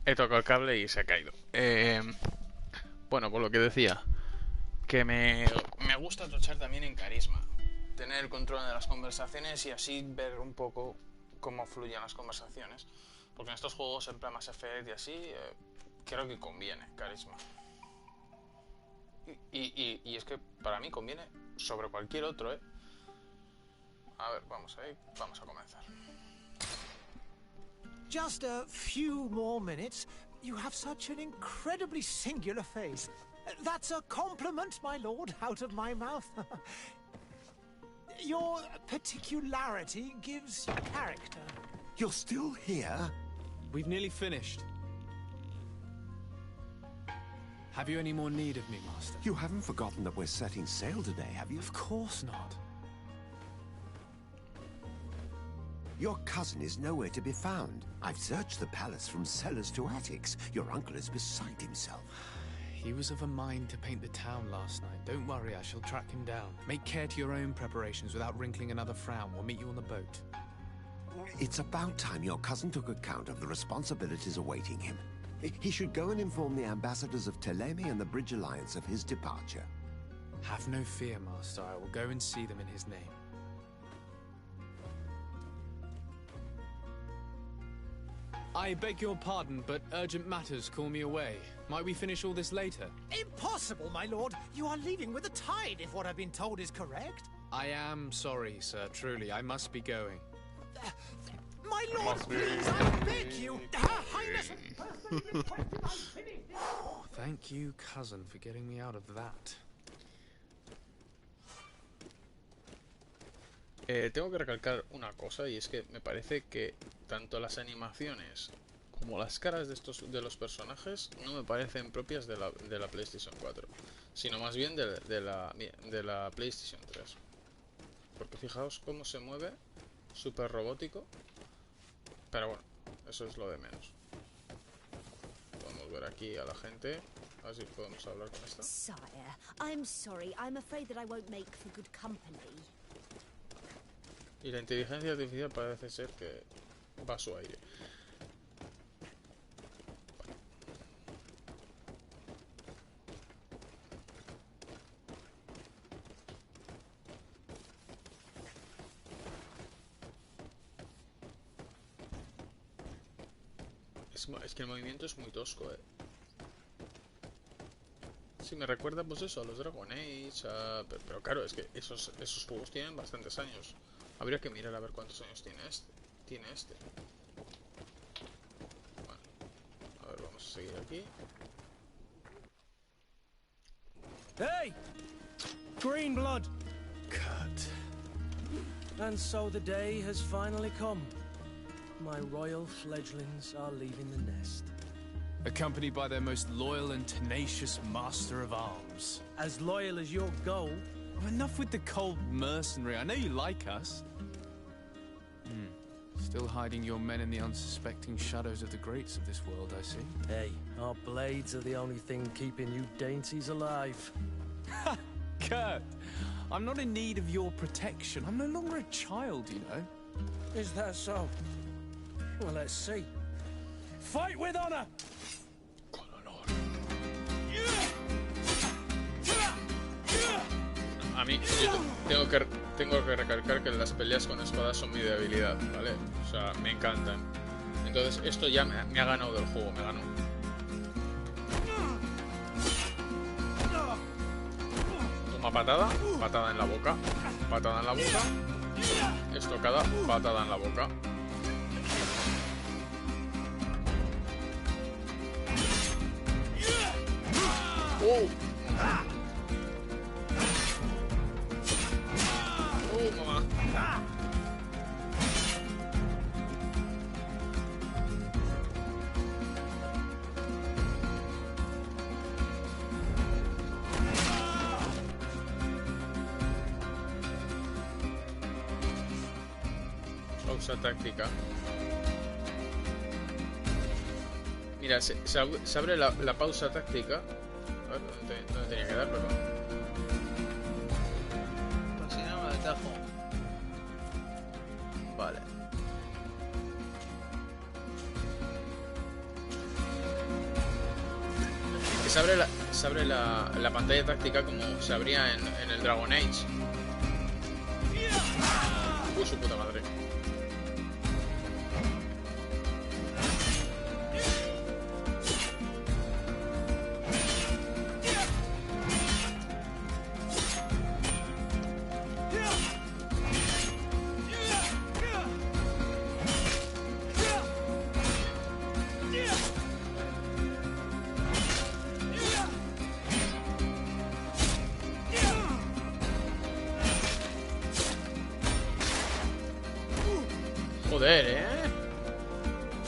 He tocado el cable y se ha caído. Bueno, por lo que decía, que me gusta tochar también en carisma. Tener el control de las conversaciones y así ver un poco cómo fluyen las conversaciones. Porque en estos juegos, en plan Mass Effect y así, creo que conviene carisma. Y es que para mí conviene sobre cualquier otro, ¿eh? A ver, vamos a comenzar. Just a few more minutes. You have such an incredibly singular face. That's a compliment, my lord, out of my mouth. Your particularity gives you character. You're still here? We've nearly finished. Have you any more need of me, Master? You haven't forgotten that we're setting sail today, have you? Of course not. Your cousin is nowhere to be found. I've searched the palace from cellars to attics. Your uncle is beside himself. He was of a mind to paint the town last night. Don't worry, I shall track him down. Make care to your own preparations without wrinkling another frown. We'll meet you on the boat. It's about time your cousin took account of the responsibilities awaiting him. He should go and inform the ambassadors of Telemi and the Bridge Alliance of his departure. Have no fear, Master. I will go and see them in his name. I beg your pardon, but urgent matters call me away. Might we finish all this later? Impossible, my lord. You are leaving with the tide, if what I've been told is correct. I am sorry, sir. Truly, I must be going. My lord, please, I beg you. Her Highness personally requested I finish this. Thank you, cousin, for getting me out of that. Tengo que recalcar una cosa, y es que me parece que tanto las animaciones como las caras de los personajes no me parecen propias de la PlayStation 4, sino más bien de la PlayStation 3. Porque fijaos cómo se mueve, súper robótico, pero bueno, eso es lo de menos. Podemos ver aquí a la gente, a ver si podemos hablar con esta. Sire, I'm sorry. I'm afraid that I won't make for good company. Y la inteligencia artificial parece ser que va a su aire. Es que el movimiento es muy tosco, eh. Sí, me recuerda pues eso, a los Dragon Age, pero claro, es que esos juegos tienen bastantes años. Habría que mirar a ver cuántos años tiene este. Bueno, a ver, vamos a seguir aquí. Hey! Green blood! Cut. And so the day has finally come. My royal fledglings are leaving the nest. Accompanied by their most loyal and tenacious master of arms. As loyal as your goal. Well, enough with the cold mercenary. I know you like us. Still hiding your men in the unsuspecting shadows of the greats of this world, I see. Hey, our blades are the only thing keeping you dainties alive. Ha! Kurt! I'm not in need of your protection. I'm no longer a child, you know. Is that so? Well, let's see. Fight with honor! A mí, yo tengo que recalcar que las peleas con espadas son mi debilidad, ¿vale? O sea, me encantan. Entonces, esto ya me ha ganado del juego, me ganó. Toma patada, patada en la boca, patada en la boca, estocada, patada en la boca. ¡Oh! ¡Oh, mamá! Pausa táctica. Mira, se abre la pausa táctica. A ver, ¿dónde tenía que dar? Perdón. Continuamos de tajo. Vale. que se abre la pantalla táctica como se abría en el Dragon Age. Uy, su puta madre. Joder,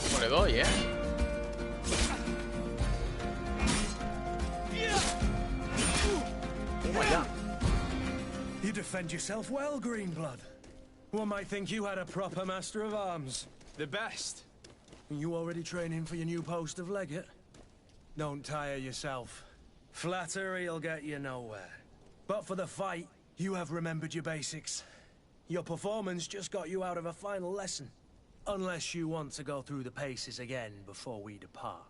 ¿cómo le doy, Toma ya. You defend yourself well, Greenblood. One might think you had a proper master of arms. The best. You already training for your new post of legate? Don't tire yourself. Flattery'll get you nowhere. But for the fight, you have remembered your basics. Your performance just got you out of a final lesson. Unless you want to go through the paces again before we depart.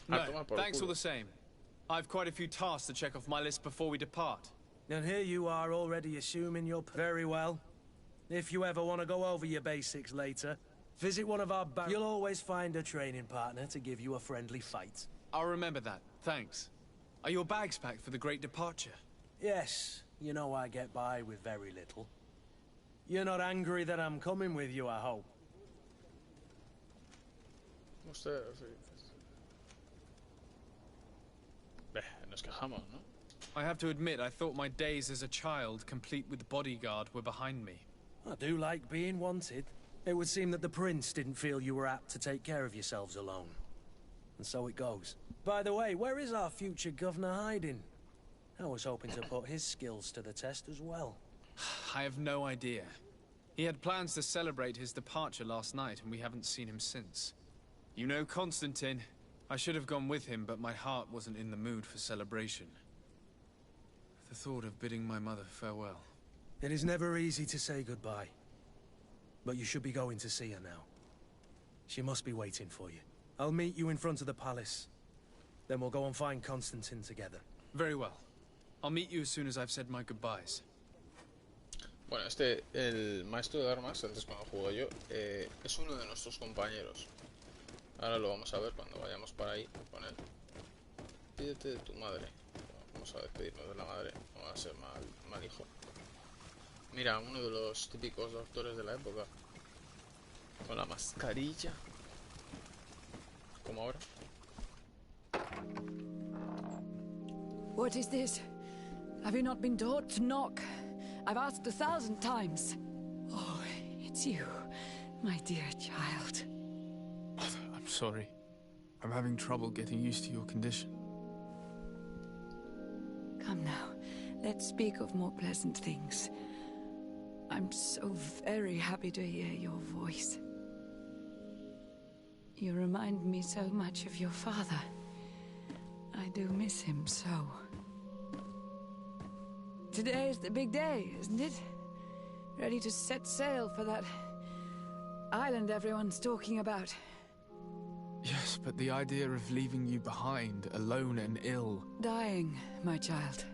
No, thanks all the same. I've quite a few tasks to check off my list before we depart. And here you are already assuming you're very well. If you ever want to go over your basics later, visit one of our You'll always find a training partner to give you a friendly fight. I'll remember that, thanks. Are your bags packed for the great departure? Yes, you know I get by with very little. You're not angry that I'm coming with you, I hope. Nos quejamos, ¿no? I have to admit, I thought my days as a child, complete with bodyguard, were behind me. I do like being wanted. It would seem that the prince didn't feel you were apt to take care of yourselves alone. And so it goes. By the way, where is our future governor hiding? I was hoping to put his skills to the test as well. I have no idea. He had plans to celebrate his departure last night, and we haven't seen him since. You know Constantine. I should have gone with him, but my heart wasn't in the mood for celebration. The thought of bidding my mother farewell. It is never easy to say goodbye. But you should be going to see her now. She must be waiting for you. I'll meet you in front of the palace. Then we'll go and find Constantine together. Very well. I'll meet you as soon as I've said my goodbyes. Bueno, el maestro de armas, antes cuando juego yo, es uno de nuestros compañeros. Ahora lo vamos a ver cuando vayamos para ahí con él. Pídete de tu madre. Vamos a despedirnos de la madre. No va a ser mal hijo. Mira, uno de los típicos doctores de la época. Con la mascarilla. Como ahora. What is this? Have you not been taught to knock? I've asked 1,000 times. Oh, it's you, my dear child. I'm sorry. I'm having trouble getting used to your condition. Come now, let's speak of more pleasant things. I'm so very happy to hear your voice. You remind me so much of your father. I do miss him so. Today is the big day, isn't it? Ready to set sail for that island everyone's talking about. Yes, but the idea of leaving you behind, alone and ill... Dying, my child.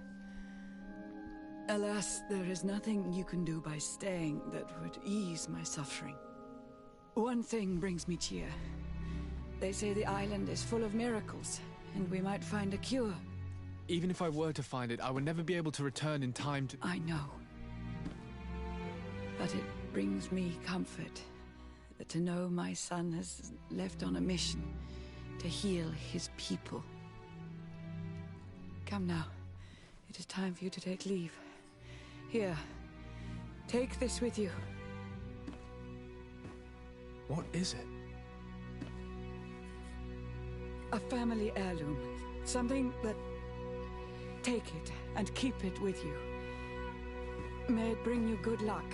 Alas, there is nothing you can do by staying that would ease my suffering. One thing brings me cheer. They say the island is full of miracles, and we might find a cure. Even if I were to find it, I would never be able to return in time to... I know. But it brings me comfort to know my son has left on a mission to heal his people. Come now. It is time for you to take leave. Here. Take this with you. What is it? A family heirloom. Something that... Take it and keep it with you. May it bring you good luck.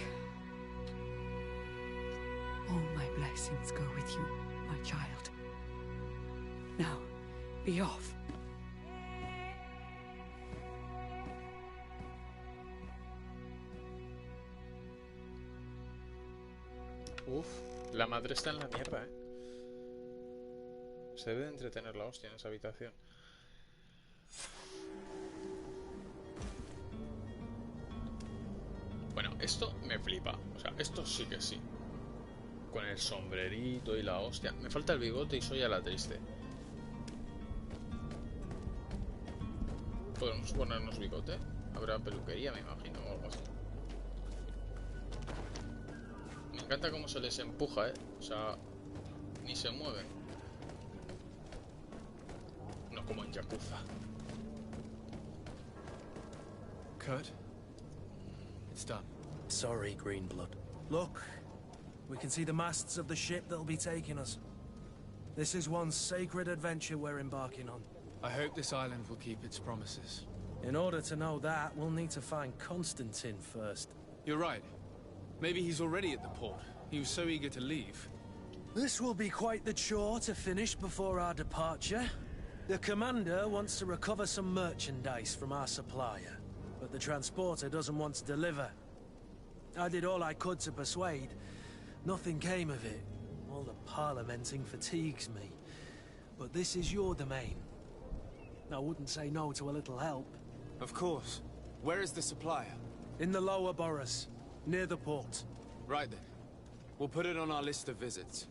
All my blessings go with you, my child. Now, be off. Uf, la madre está en la mierda, Se debe de entretener la hostia en esa habitación. Bueno, esto me flipa. O sea, esto sí que sí. Con el sombrerito y la hostia. Me falta el bigote y soy a la triste. ¿Podemos ponernos bigote? Habrá peluquería, me imagino, o algo así. Me encanta cómo se les empuja, ¿eh? O sea, ni se mueven. No como en Yakuza. Kurt, it's done. Sorry, Greenblood. Look, we can see the masts of the ship that'll be taking us. This is one sacred adventure we're embarking on. I hope this island will keep its promises. In order to know that, we'll need to find Constantine first. You're right. Maybe he's already at the port. He was so eager to leave. This will be quite the chore to finish before our departure. The commander wants to recover some merchandise from our supplier, but the transporter doesn't want to deliver. I did all I could to persuade. Nothing came of it. All the parliamenting fatigues me. But this is your domain. I wouldn't say no to a little help. Of course. Where is the supplier? In the lower boroughs, near the port. Right then. We'll put it on our list of visits.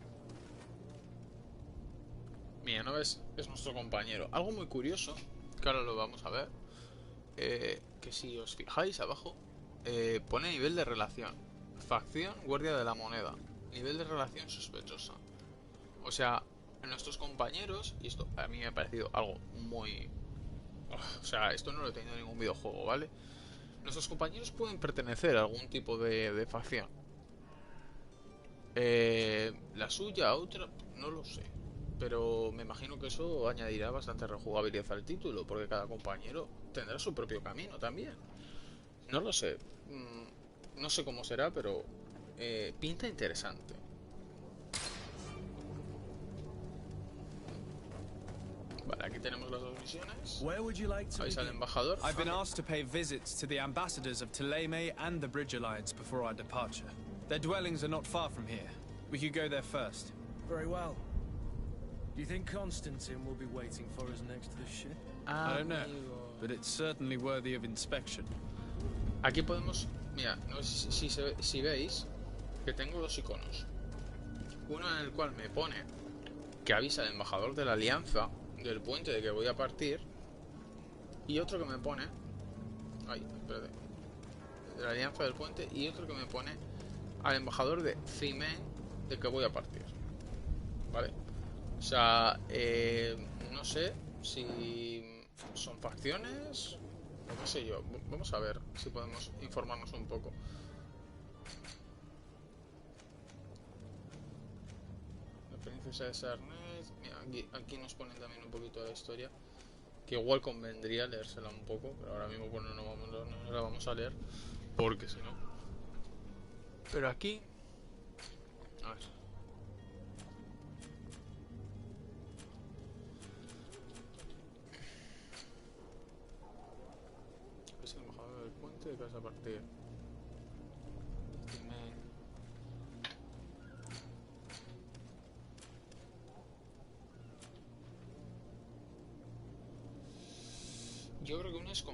Mira, no ves, es nuestro compañero. Algo muy curioso, que ahora lo vamos a ver, que si os fijáis abajo, pone nivel de relación. Facción, guardia de la moneda. Nivel de relación sospechosa. O sea, nuestros compañeros, y esto a mí me ha parecido algo muy... O sea, esto no lo he tenido en ningún videojuego, ¿vale? Nuestros compañeros pueden pertenecer a algún tipo de facción. La suya, otra, no lo sé. Pero me imagino que eso añadirá bastante rejugabilidad al título, porque cada compañero tendrá su propio camino también. No lo sé. No sé cómo será, pero pinta interesante. Vale, aquí tenemos las dos misiones. Ahí sale el embajador. I've been asked to pay visits to the ambassadors of Thélème and the Bridge Alliance before our departure. Their dwellings are not far from here. We could go there first. Very well. Do you think Constantine will be waiting for us next to the ship? I don't know, but it's certainly worthy of inspection. Aquí podemos... Mira, no sé si veis que tengo dos iconos. Uno en el cual me pone que avisa al embajador de la alianza del puente de que voy a partir. Y otro que me pone... Ay, espérate. De la alianza del puente. Y otro que me pone al embajador de Thélème de que voy a partir. ¿Vale? O sea, no sé si son facciones o qué sé yo. Vamos a ver si podemos informarnos un poco. La princesa de Sarnet. Mira, aquí nos ponen también un poquito de la historia, que igual convendría leérsela un poco, pero ahora mismo bueno, no la vamos a leer, porque si no. Pero aquí... A ver. Es el embajador del puente de casa partida. Yo creo que una es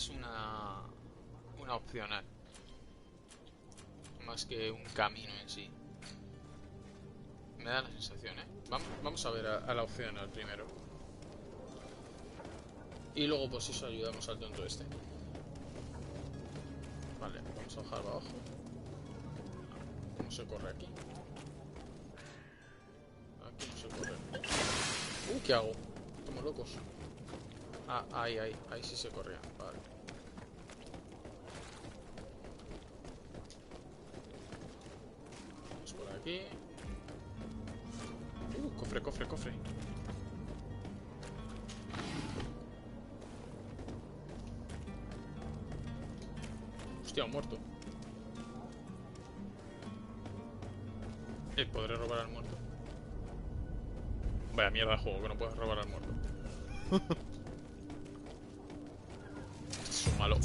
una opcional, más que un camino en sí. Me da la sensación, ¿eh? Vamos a ver a la opcional primero. Y luego pues eso ayudamos al tonto este. Vale, vamos a bajar abajo. ¿Cómo se corre aquí? Aquí no se corre. ¿Qué hago? Estamos locos. Ah, ahí sí se corría. Vale. Vamos por aquí. Cofre. Hostia, un muerto. ¿Podré robar al muerto? Vaya mierda de juego, que no puedes robar al muerto. Es un malo.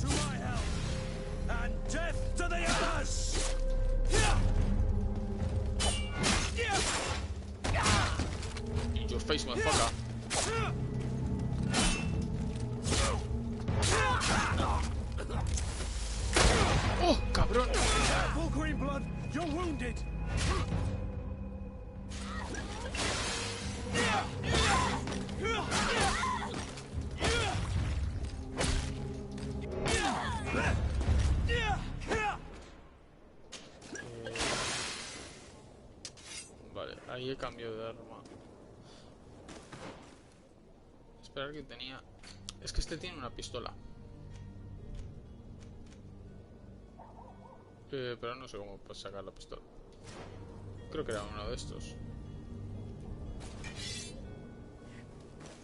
face, motherfucker. ¡Oh, cabrón! Full green blood, you're wounded. Vale, ahí he cambiado de arma. Esperar que tenía... Es que este tiene una pistola. Pero no sé cómo puedes sacar la pistola. Creo que era uno de estos.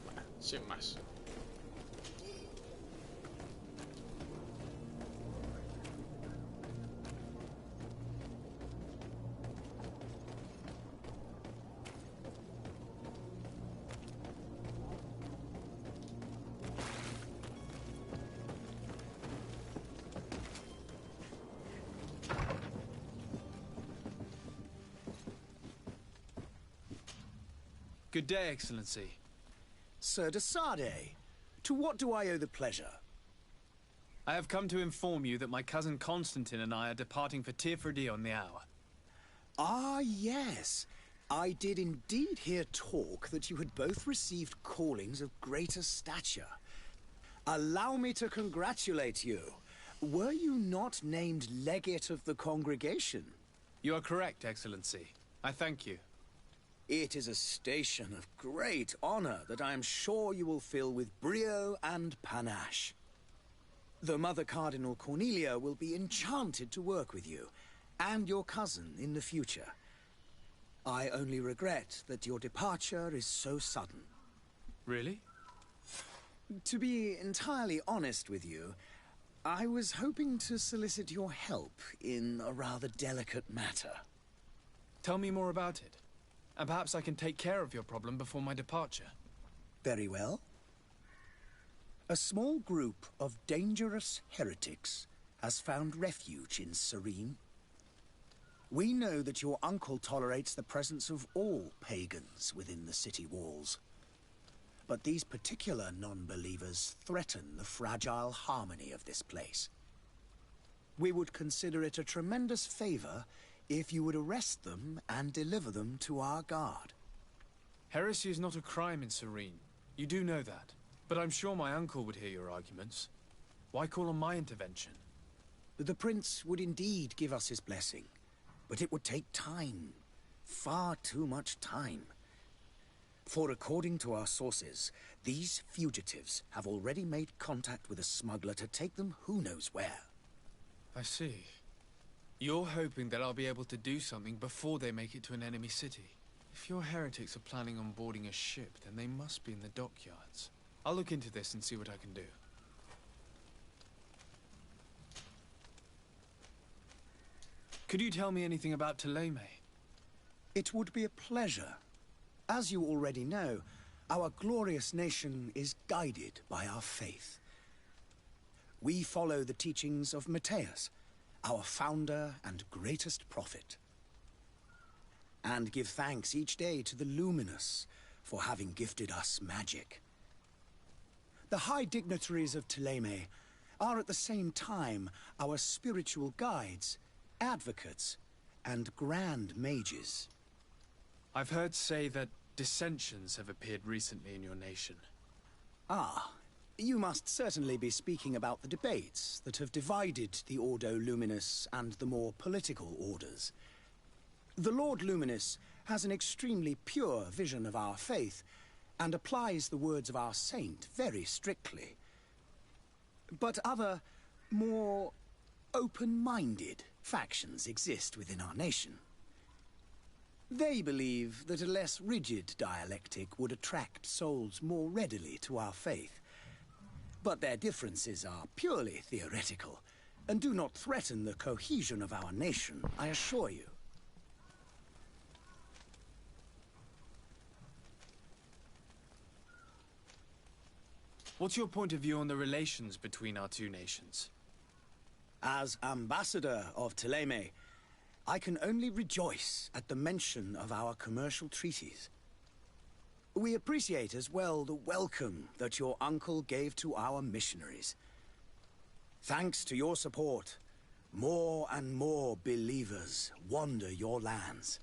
Bueno, sin más. Good day, Excellency. Sir de Sade, to what do I owe the pleasure? I have come to inform you that my cousin Constantine and I are departing for Tirfredi on the hour. Ah, yes. I did indeed hear talk that you had both received callings of greater stature. Allow me to congratulate you. Were you not named legate of the congregation? You are correct, Excellency. I thank you. It is a station of great honor that I am sure you will fill with brio and panache. The Mother Cardinal Cornelia will be enchanted to work with you, and your cousin in the future. I only regret that your departure is so sudden. Really? To be entirely honest with you, I was hoping to solicit your help in a rather delicate matter. Tell me more about it. And perhaps I can take care of your problem before my departure. Very well. A small group of dangerous heretics has found refuge in Serene. We know that your uncle tolerates the presence of all pagans within the city walls. But these particular non-believers threaten the fragile harmony of this place. We would consider it a tremendous favor if you would arrest them and deliver them to our guard. Heresy is not a crime in Serene. You do know that. But I'm sure my uncle would hear your arguments. Why call on my intervention? The prince would indeed give us his blessing, but it would take time. Far too much time. For according to our sources, these fugitives have already made contact with a smuggler to take them who knows where. I see. You're hoping that I'll be able to do something before they make it to an enemy city. If your heretics are planning on boarding a ship, then they must be in the dockyards. I'll look into this and see what I can do. Could you tell me anything about Thélème? It would be a pleasure. As you already know, our glorious nation is guided by our faith. We follow the teachings of Matthias, our founder and greatest prophet, and give thanks each day to the Luminous for having gifted us magic. The high dignitaries of Thélème are at the same time our spiritual guides, advocates, and grand mages. I've heard say that dissensions have appeared recently in your nation. Ah, you must certainly be speaking about the debates that have divided the Ordo Luminous and the more political orders. The Lord Luminous has an extremely pure vision of our faith and applies the words of our saint very strictly. But other, more open-minded factions exist within our nation. They believe that a less rigid dialectic would attract souls more readily to our faith. But their differences are purely theoretical, and do not threaten the cohesion of our nation, I assure you. What's your point of view on the relations between our two nations? As ambassador of Thélème, I can only rejoice at the mention of our commercial treaties. We appreciate as well the welcome that your uncle gave to our missionaries. Thanks to your support, more and more believers wander your lands.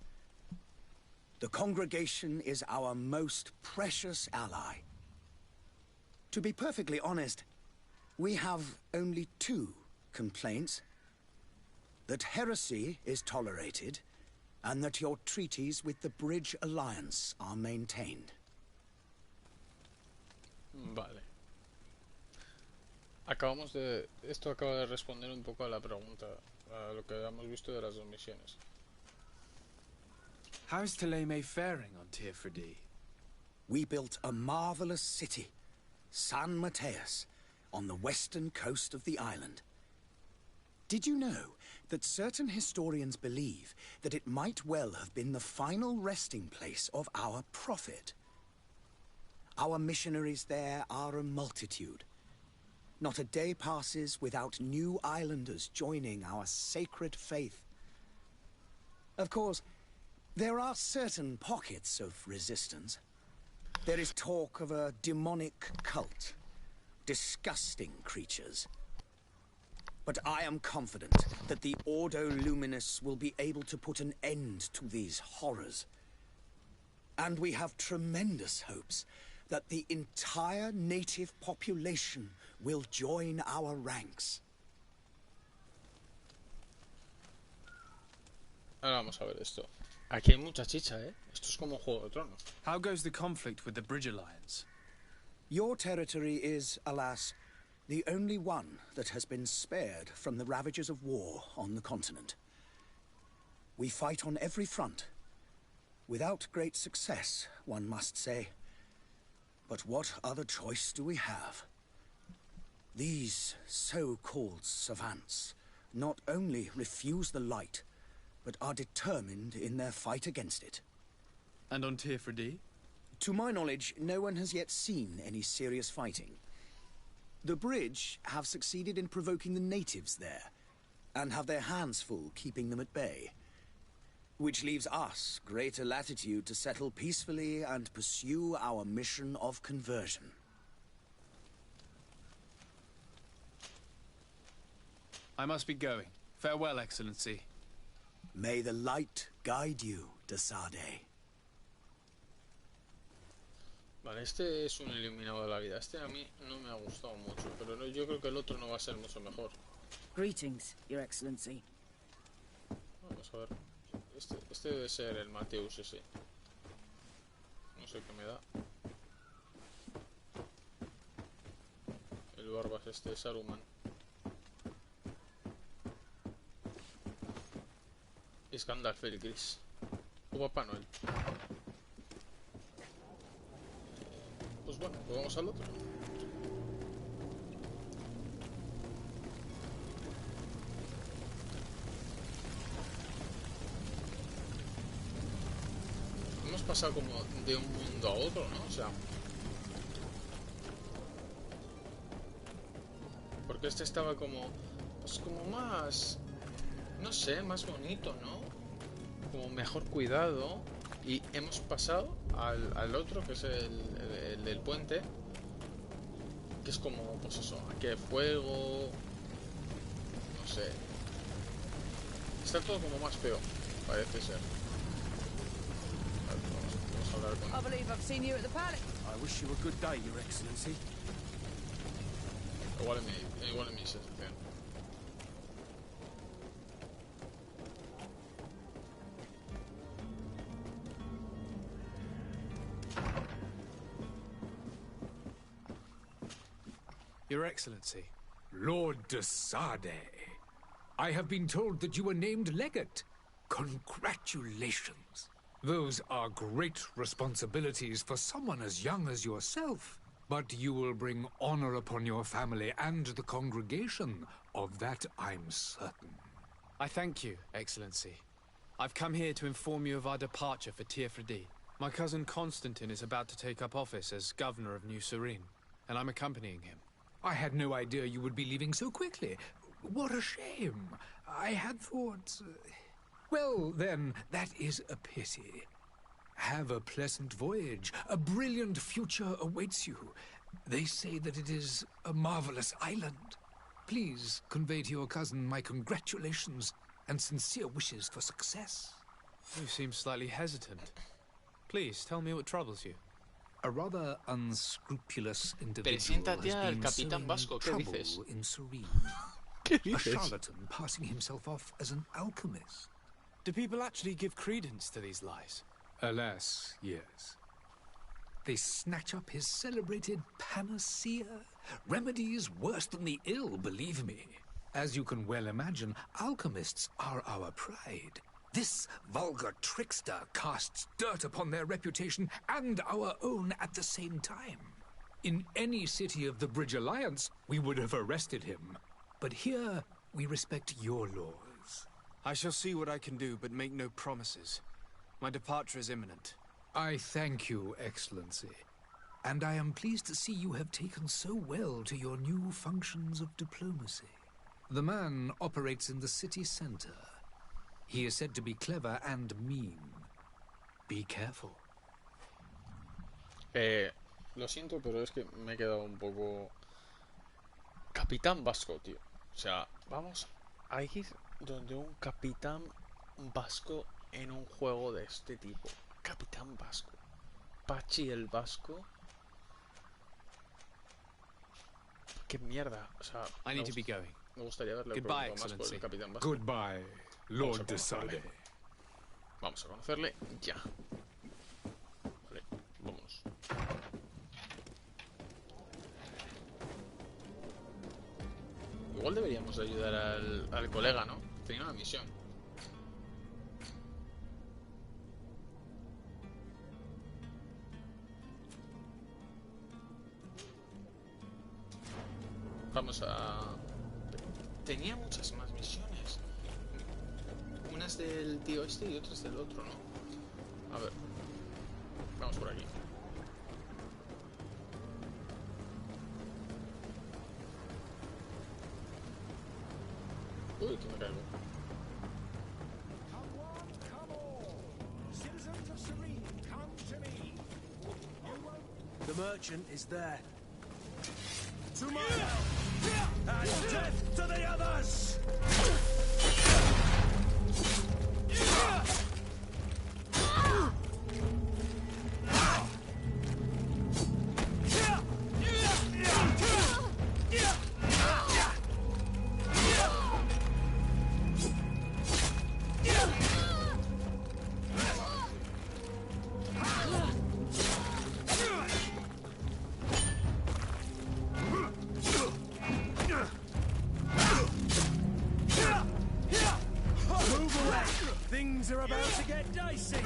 The congregation is our most precious ally. To be perfectly honest, we have only 2 complaints. That heresy is tolerated, and that your treaties with the Bridge Alliance are maintained. Vale. Esto acaba de responder un poco a la pregunta, a lo que habíamos visto de las 2 misiones. How's Thélème faring on Tirfredi? We built a marvelous city, San Mateus, on the western coast of the island. Did you know that certain historians believe that it might well have been the final resting place of our prophet? Our missionaries there are a multitude. Not a day passes without new islanders joining our sacred faith. Of course, there are certain pockets of resistance. There is talk of a demonic cult. Disgusting creatures. But I am confident that the Ordo Luminous will be able to put an end to these horrors. And we have tremendous hopes that the entire native population will join our ranks. Ahora vamos a ver esto. Aquí hay mucha chicha, ¿eh? Esto es como Juego de Tronos. How goes the conflict with the Bridge Alliance? Your territory is, alas, the only one that has been spared from the ravages of war on the continent. We fight on every front. Without great success, one must say. But what other choice do we have? These so-called savants not only refuse the light, but are determined in their fight against it. And on Tirfredi? To my knowledge, no one has yet seen any serious fighting. The Bridge have succeeded in provoking the natives there, and have their hands full keeping them at bay. Which leaves us greater latitude to settle peacefully and pursue our mission of conversion. I must be going. Farewell, Excellency. May the light guide you, de Sade. Vale, este es un eliminado de la vida. Este a mí no me ha gustado mucho, pero yo creo que el otro no va a ser mucho mejor. Greetings, Your Excellency. Vamos a ver. Este debe ser el Mateus ese. No sé qué me da. El barbas este, Saruman. Es Gandalf el gris. O Papá Noel. Pues bueno, pues vamos al otro. Hemos pasado como de un mundo a otro, ¿no? O sea... Porque este estaba como... Pues como más... No sé, más bonito, ¿no? Como mejor cuidado. Y hemos pasado al otro, que es el del puente. Que es como, pues eso, aquí hay fuego. No sé. Está todo como más feo, parece ser. Vamos a hablar con él. I believe I've seen you at the palace. I wish you a good day, Your Excellency. Igual en mi sensación. Your Excellency. Lord de Sade, I have been told that you were named legate. Congratulations. Those are great responsibilities for someone as young as yourself. But you will bring honor upon your family and the congregation. Of that I'm certain. I thank you, Excellency. I've come here to inform you of our departure for Tirfredi. My cousin Constantine is about to take up office as governor of New Serene, and I'm accompanying him. I had no idea you would be leaving so quickly. What a shame. I had thought... Well, then, that is a pity. Have a pleasant voyage. A brilliant future awaits you. They say that it is a marvelous island. Please convey to your cousin my congratulations and sincere wishes for success. You seem slightly hesitant. Please, tell me what troubles you. A rather unscrupulous individual Preséntate has al been Capitán sowing Vasco, ¿qué trouble dices? in Serene. ¿Qué A dices? charlatan passing himself off as an alchemist. Do people actually give credence to these lies? Alas, yes. They snatch up his celebrated panacea. Remedies worse than the ill, believe me. As you can well imagine, alchemists are our pride. This vulgar trickster casts dirt upon their reputation and our own at the same time. In any city of the Bridge Alliance, we would have arrested him. But here, we respect your laws. I shall see what I can do, but make no promises. My departure is imminent. I thank you, Excellency. And I am pleased to see you have taken so well to your new functions of diplomacy. The man operates in the city center. He is said to be clever and mean. Be careful. Lo siento, pero es que me he quedado un poco... Capitán Vasco, tío. O sea, vamos a ir donde un capitán vasco en un juego de este tipo. Capitán Vasco. Pachi el Vasco. Qué mierda. O sea, I need to be going. me gustaría verle Goodbye, más por Excellency. el Capitán Vasco. Goodbye, Lord de Sale. Vamos a conocerle ya. Vale, vámonos. Igual deberíamos ayudar al colega, ¿no? Tenía una misión. Vamos a... Tenía muchas más misiones. Unas del tío este y otras del otro, ¿no? A ver. Vamos por aquí. Uy, que me caigo. The merchant is there. To my and death to the others! Things are about to get dicey.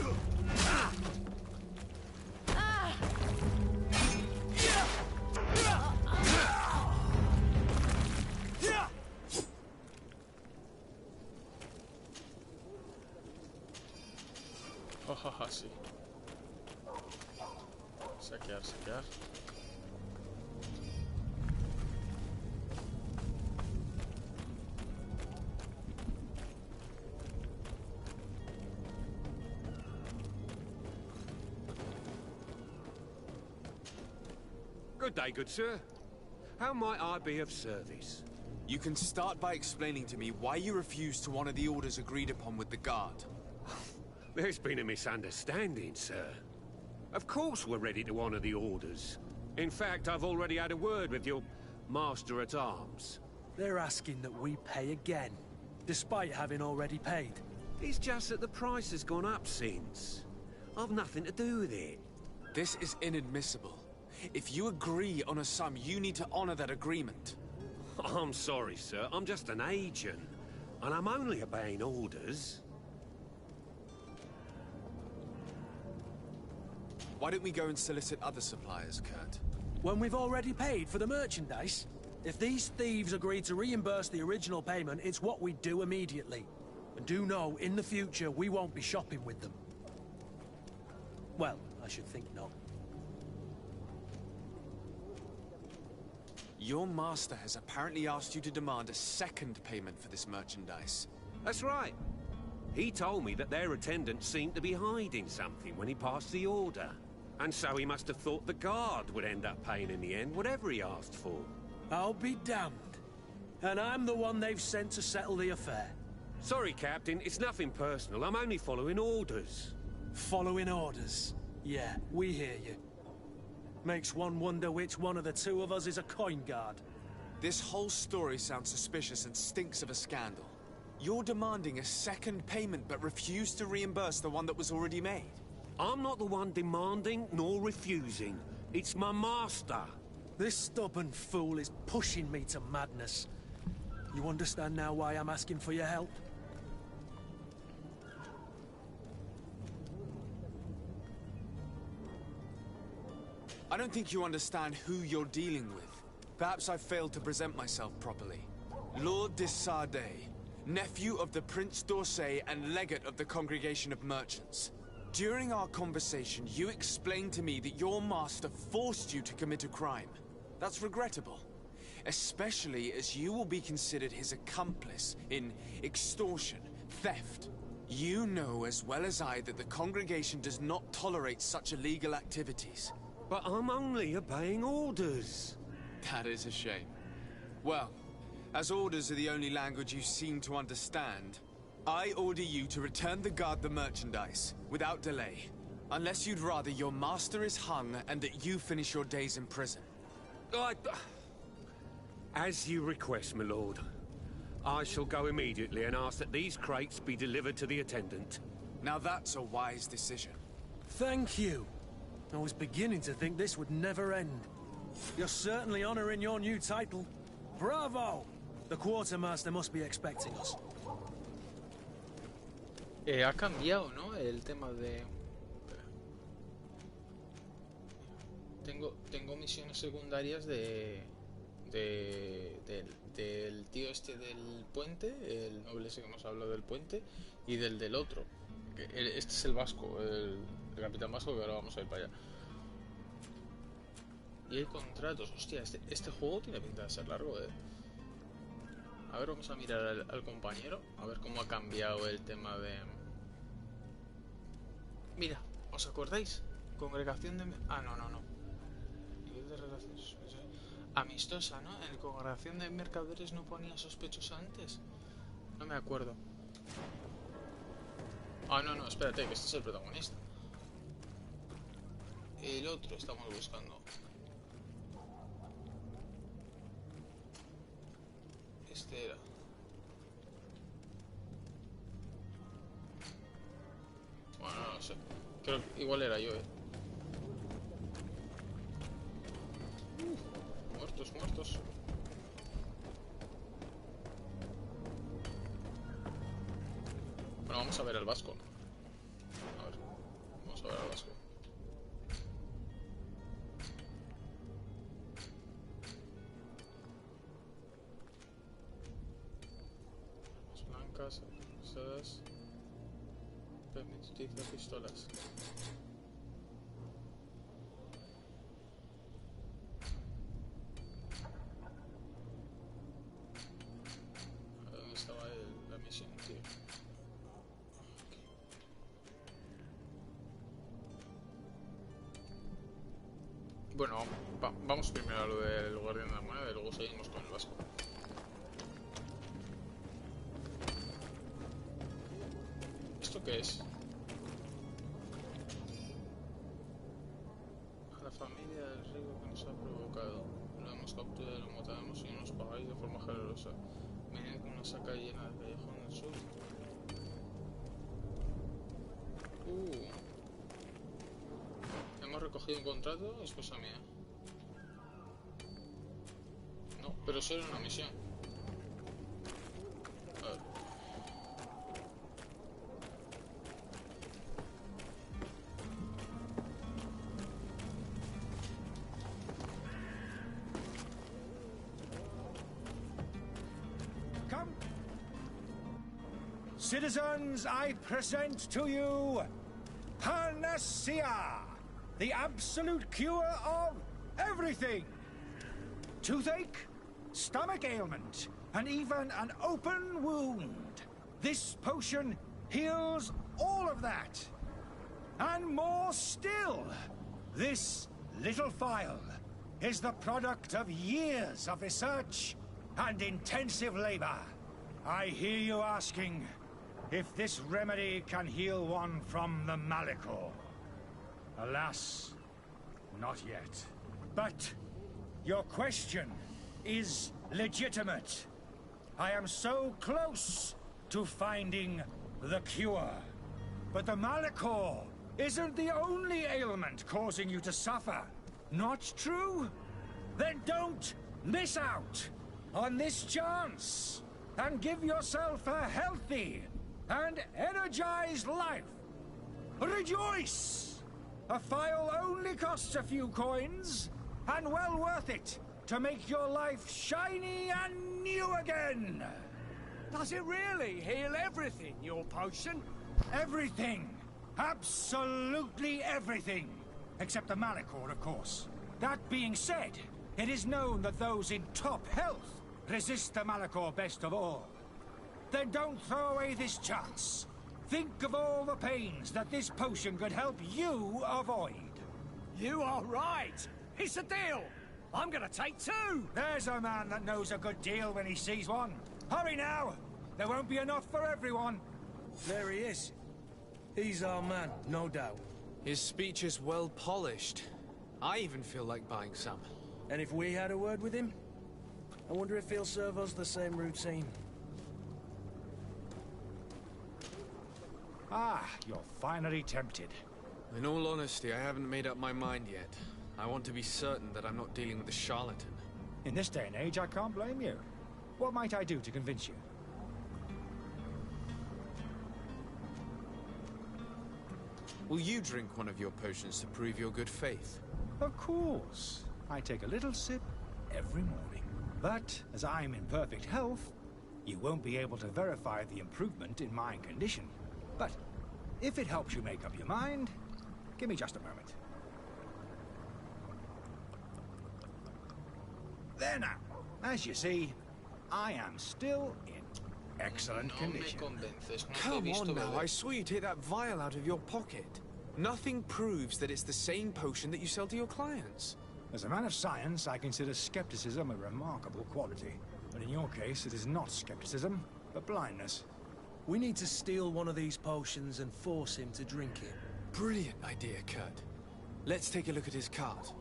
Jajaja, sí. Saquear, saquear. Good day, good sir. How might I be of service? You can start by explaining to me why you refused to honor the orders agreed upon with the guard. There's been a misunderstanding, sir. Of course we're ready to honor the orders. In fact, I've already had a word with your master-at-arms. They're asking that we pay again, despite having already paid. It's just that the price has gone up since. I've nothing to do with it. This is inadmissible. If you agree on a sum, you need to honor that agreement. I'm sorry, sir. I'm just an agent. And I'm only obeying orders. Why don't we go and solicit other suppliers, Kurt? When we've already paid for the merchandise? If these thieves agree to reimburse the original payment, it's what we do immediately. And do know, in the future, we won't be shopping with them. Well, I should think not. Your master has apparently asked you to demand a second payment for this merchandise. That's right. He told me that their attendant seemed to be hiding something when he passed the order. And so he must have thought the guard would end up paying in the end whatever he asked for. I'll be damned. And I'm the one they've sent to settle the affair. Sorry, Captain, it's nothing personal. I'm only following orders. Following orders? Yeah, we hear you. Makes one wonder which one of the two of us is a coin guard. This whole story sounds suspicious and stinks of a scandal. You're demanding a second payment but refuse to reimburse the one that was already made. I'm not the one demanding nor refusing. It's my master. This stubborn fool is pushing me to madness. You understand now why I'm asking for your help? I don't think you understand who you're dealing with. Perhaps I failed to present myself properly. Lord de Sardet, nephew of the Prince d'Orsay and legate of the Congregation of Merchants. During our conversation, you explained to me that your master forced you to commit a crime. That's regrettable, especially as you will be considered his accomplice in extortion, theft. You know as well as I that the Congregation does not tolerate such illegal activities. But I'm only obeying orders. That is a shame. Well, as orders are the only language you seem to understand, I order you to return the guard the merchandise, without delay. Unless you'd rather your master is hung and that you finish your days in prison. As you request, my lord. I shall go immediately and ask that these crates be delivered to the attendant. Now that's a wise decision. Thank you. I was beginning to think this would never end. You're certainly honoring your new title. Bravo! The quartermaster must be expecting us. Ha cambiado, ¿no? El tema de... Tengo misiones secundarias del tío este del puente, el noble ese que nos habló del puente, y del otro. Este es el vasco, el capitán vasco, que ahora vamos a ir para allá. Y hay contratos. Hostia, este juego tiene pinta de ser largo, A ver, vamos a mirar al compañero, a ver cómo ha cambiado el tema de... Mira, ¿os acordáis? Congregación de... Ah, no. Nivel de relaciones amistosa, ¿no? En la congregación de mercaderes no ponía sospechosa antes. No me acuerdo. Ah, no, espérate, que este es el protagonista. El otro estamos buscando. Este era. Bueno, no sé. Creo que igual era yo, Muertos. Bueno, vamos a ver al vasco. Vamos a ver al vasco. Las blancas, pesadas. Permite utilizar pistolas. Bueno, vamos primero a lo del guardián de la moneda y luego seguimos con el vasco. ¿Esto qué es? A la familia del rico que nos ha provocado. Lo hemos capturado, lo matamos y nos pagáis de forma generosa. Venid con una saca llena de callejón del sur. Hemos recogido un contrato, es cosa mía. No, pero eso era una misión. A ver. Come. Citizens, I present to you Panacea, the absolute cure of everything. Toothache, stomach ailment, and even an open wound. This potion heals all of that. And more still. This little phial is the product of years of research and intensive labor. I hear you asking if this remedy can heal one from the Malachor. Alas, not yet. But your question is legitimate. I am so close to finding the cure. But the Malachor isn't the only ailment causing you to suffer. Not true? Then don't miss out on this chance and give yourself a healthy and energized life. Rejoice! A phial only costs a few coins, and well worth it to make your life shiny and new again. Does it really heal everything, your potion? Everything. Absolutely everything. Except the Malachor, of course. That being said, it is known that those in top health resist the Malachor best of all. Then don't throw away this chance. Think of all the pains that this potion could help you avoid. You are right. It's a deal. I'm gonna take 2. There's a man that knows a good deal when he sees one. Hurry now. There won't be enough for everyone. There he is. He's our man, no doubt. His speech is well polished. I even feel like buying some. And if we had a word with him, I wonder if he'll serve us the same routine. Ah, you're finally tempted. In all honesty, I haven't made up my mind yet. I want to be certain that I'm not dealing with a charlatan. In this day and age, I can't blame you. What might I do to convince you? Will you drink one of your potions to prove your good faith? Of course. I take a little sip every morning. But, as I'm in perfect health, you won't be able to verify the improvement in my condition. But, if it helps you make up your mind, give me just a moment. There now. As you see, I am still in excellent condition. Come on now, I swear you take that vial out of your pocket. Nothing proves that it's the same potion that you sell to your clients. As a man of science, I consider skepticism a remarkable quality. But in your case, it is not skepticism, but blindness. We need to steal one of these potions and force him to drink it. Brilliant idea, Kurt. Let's take a look at his cart.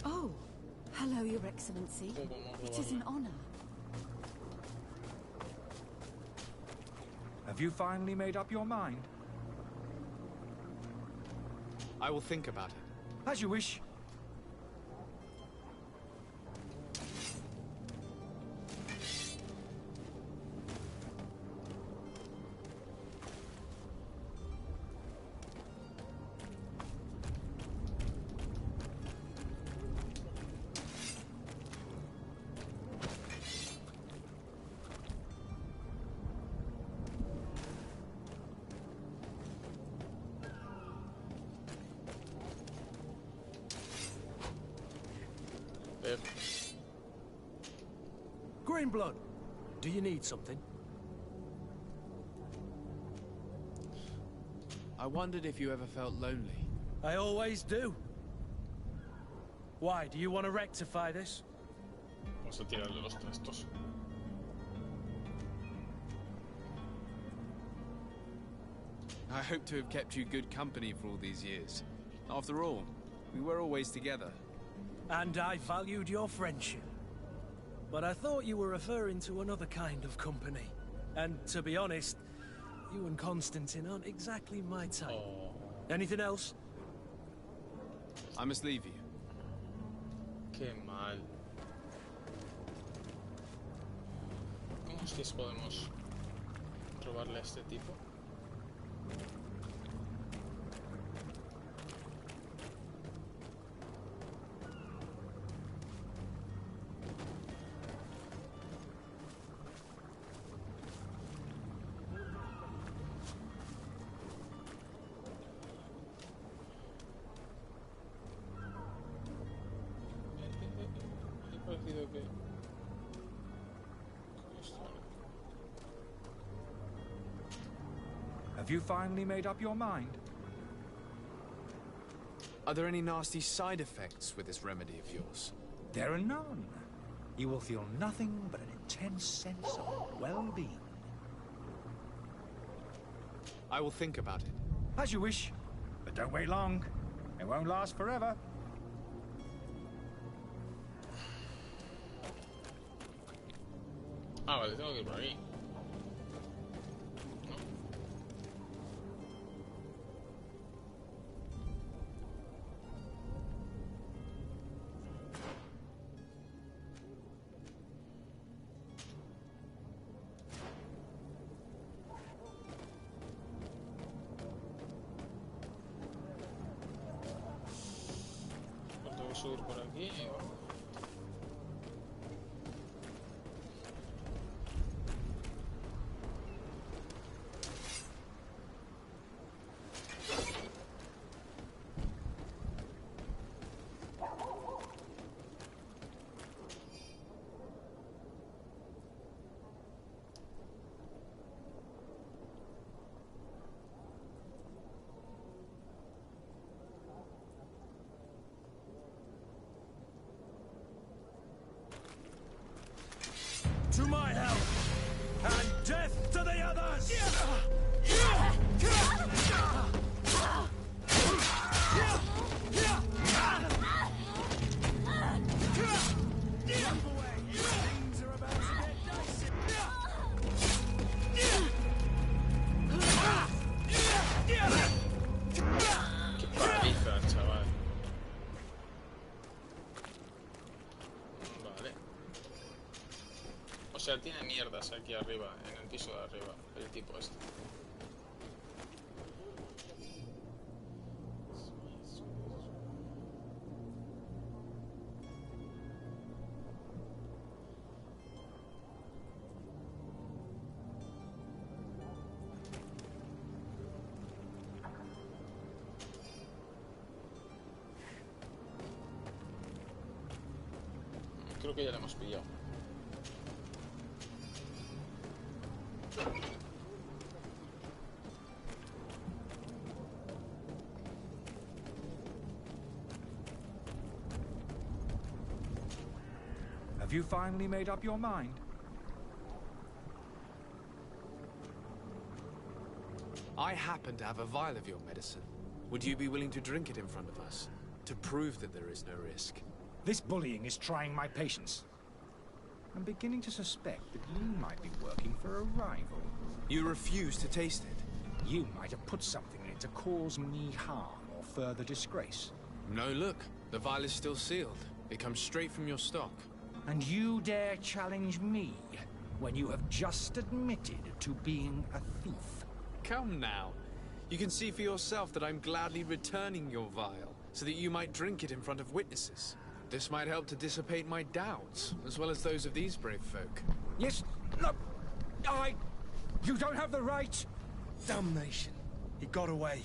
Oh, hello, Your Excellency. It is an honor. Have you finally made up your mind? I will think about it. As you wish. Green blood, do you need something? I wondered if you ever felt lonely. I always do. Why, do you want to rectify this? Vamos a tirarle los trastos. I hope to have kept you good company for all these years. After all, we were always together. And I valued your friendship. But I thought you were referring to another kind of company. And to be honest, you and Constantine aren't exactly my type. Oh. Anything else? I must leave you. Qué mal. ¿Cómo es que podemos robarle a este tipo? creo que... Have you finally made up your mind? Are there any nasty side effects with this remedy of yours? There are none. You will feel nothing but an intense sense of well-being. I will think about it. As you wish. But don't wait long. It won't last forever. Ah, vale, tengo que ir por aquí. ¿No? Pues tengo que subir por aquí. To my help, and death to the others! Things are about to get dicey. Qué paliza, chaval. Vale. O sea, tiene mierdas aquí arriba, en el piso de arriba, el tipo este. Creo que ya lo hemos pillado. Have you finally made up your mind? I happen to have a vial of your medicine. Would you be willing to drink it in front of us? To prove that there is no risk? This bullying is trying my patience. I'm beginning to suspect that you might be working for a rival. You refuse to taste it? You might have put something in it to cause me harm or further disgrace. No, look. The vial is still sealed. It comes straight from your stock. And you dare challenge me when you have just admitted to being a thief? Come now. You can see for yourself that I'm gladly returning your vial, so that you might drink it in front of witnesses. This might help to dissipate my doubts, as well as those of these brave folk. Yes, no, you don't have the right. Damnation. He got away.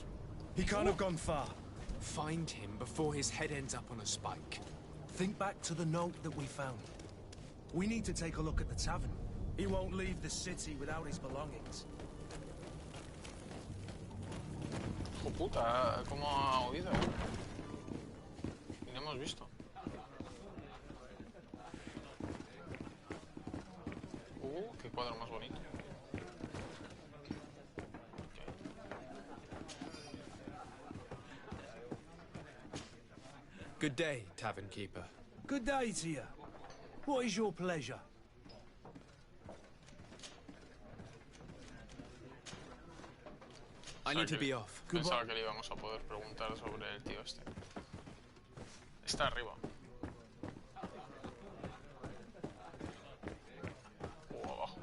He can't have gone far. Find him before his head ends up on a spike. Think back to the note that we found. We need to take a look at the tavern. He won't leave the city without his belongings. Hijo puta, cómo ha huido. Y no hemos visto. Qué cuadro más bonito. Good day, tavern keeper. Good day to you. What is your pleasure? I need to be off. Pensaba que le íbamos a poder preguntar sobre el tío este. Está arriba. O abajo.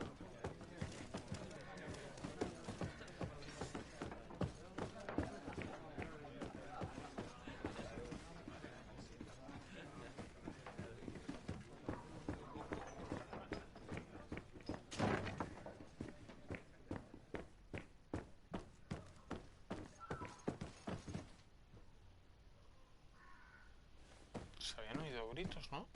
Se habían oído gritos, ¿no?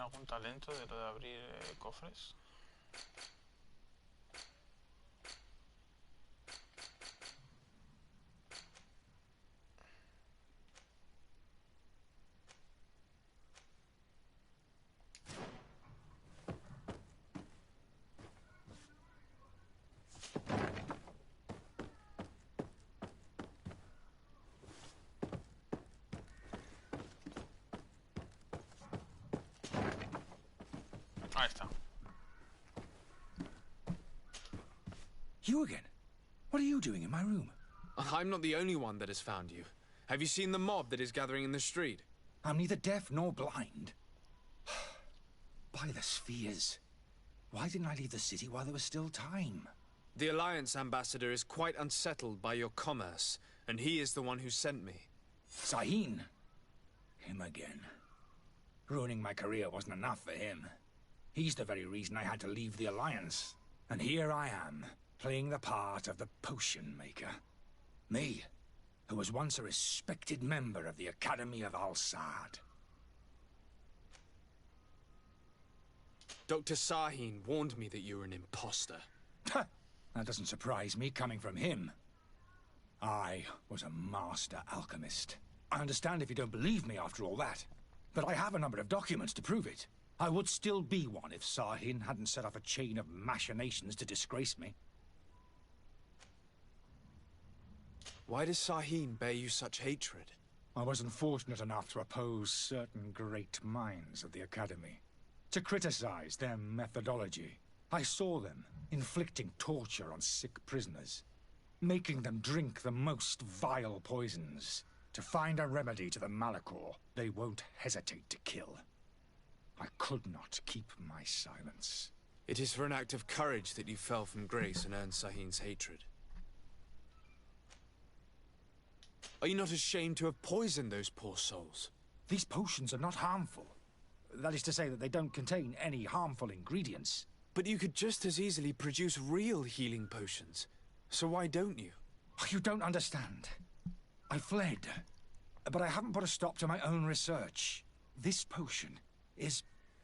algún talento de lo de abrir cofres? Ahí está. You again? What are you doing in my room? I'm not the only one that has found you. Have you seen the mob that is gathering in the street? I'm neither deaf nor blind. By the spheres. Why didn't I leave the city while there was still time? The Alliance ambassador is quite unsettled by your commerce, and he is the one who sent me. Sahin. Him again. Ruining my career wasn't enough for him. He's the very reason I had to leave the Alliance. And here I am, playing the part of the potion maker. Me, who was once a respected member of the Academy of Al-Sad. Dr. Sahin warned me that you were an imposter. That doesn't surprise me, coming from him. I was a master alchemist. I understand if you don't believe me after all that, but I have a number of documents to prove it. I would still be one if Sahin hadn't set off a chain of machinations to disgrace me. Why does Sahin bear you such hatred? I wasn't fortunate enough to oppose certain great minds of the Academy, to criticize their methodology. I saw them inflicting torture on sick prisoners, making them drink the most vile poisons. To find a remedy to the Malachor, they won't hesitate to kill. I could not keep my silence. It is for an act of courage that you fell from grace and earned Sahin's hatred. Are you not ashamed to have poisoned those poor souls? These potions are not harmful. That is to say that they don't contain any harmful ingredients. But you could just as easily produce real healing potions. So why don't you? You don't understand. I fled, but I haven't put a stop to my own research. This potion is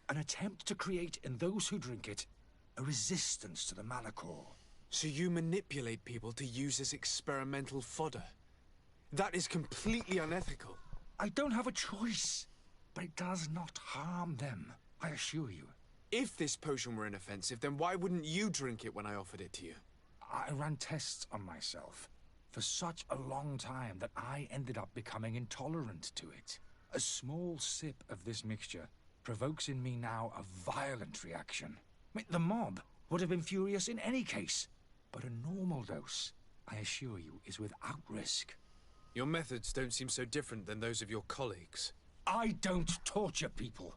an attempt to create in those who drink it a resistance to the Malachor. So you manipulate people to use as experimental fodder? That is completely unethical. I don't have a choice, but it does not harm them, I assure you. If this potion were inoffensive, then why wouldn't you drink it when I offered it to you? I ran tests on myself for such a long time that I ended up becoming intolerant to it. A small sip of this mixture provokes in me now a violent reaction. The mob would have been furious in any case, but a normal dose, I assure you, is without risk. Your methods don't seem so different than those of your colleagues. I don't torture people.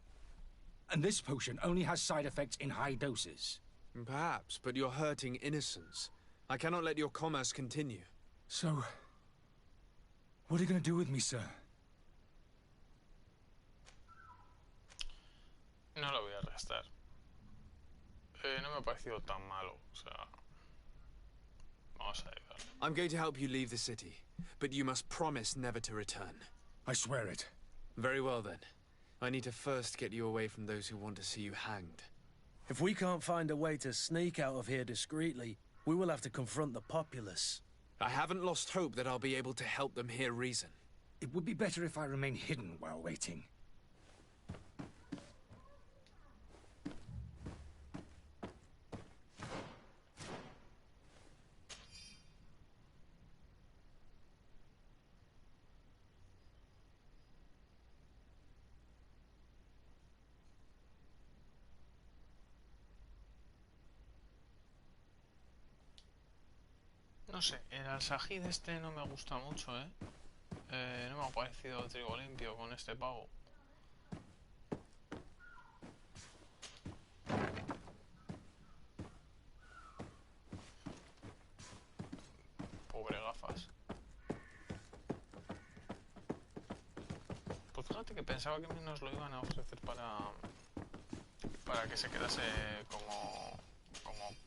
And this potion only has side effects in high doses. Perhaps, but you're hurting innocents. I cannot let your commerce continue. So, what are you going to do with me, sir? No lo voy a arrestar. No me ha parecido tan malo, o sea... Vamos a ayudar. I'm going to help you leave the city, but you must promise never to return. I swear it. Very well then. I need to first get you away from those who want to see you hanged. If we can't find a way to sneak out of here discreetly, we will have to confront the populace. I haven't lost hope that I'll be able to help them hear reason. It would be better if I remain hidden while waiting. No sé, el al-Sajid este no me gusta mucho, ¿eh? No me ha parecido trigo limpio con este pavo. Pobre gafas. Pues fíjate que pensaba que nos lo iban a ofrecer para que se quedase como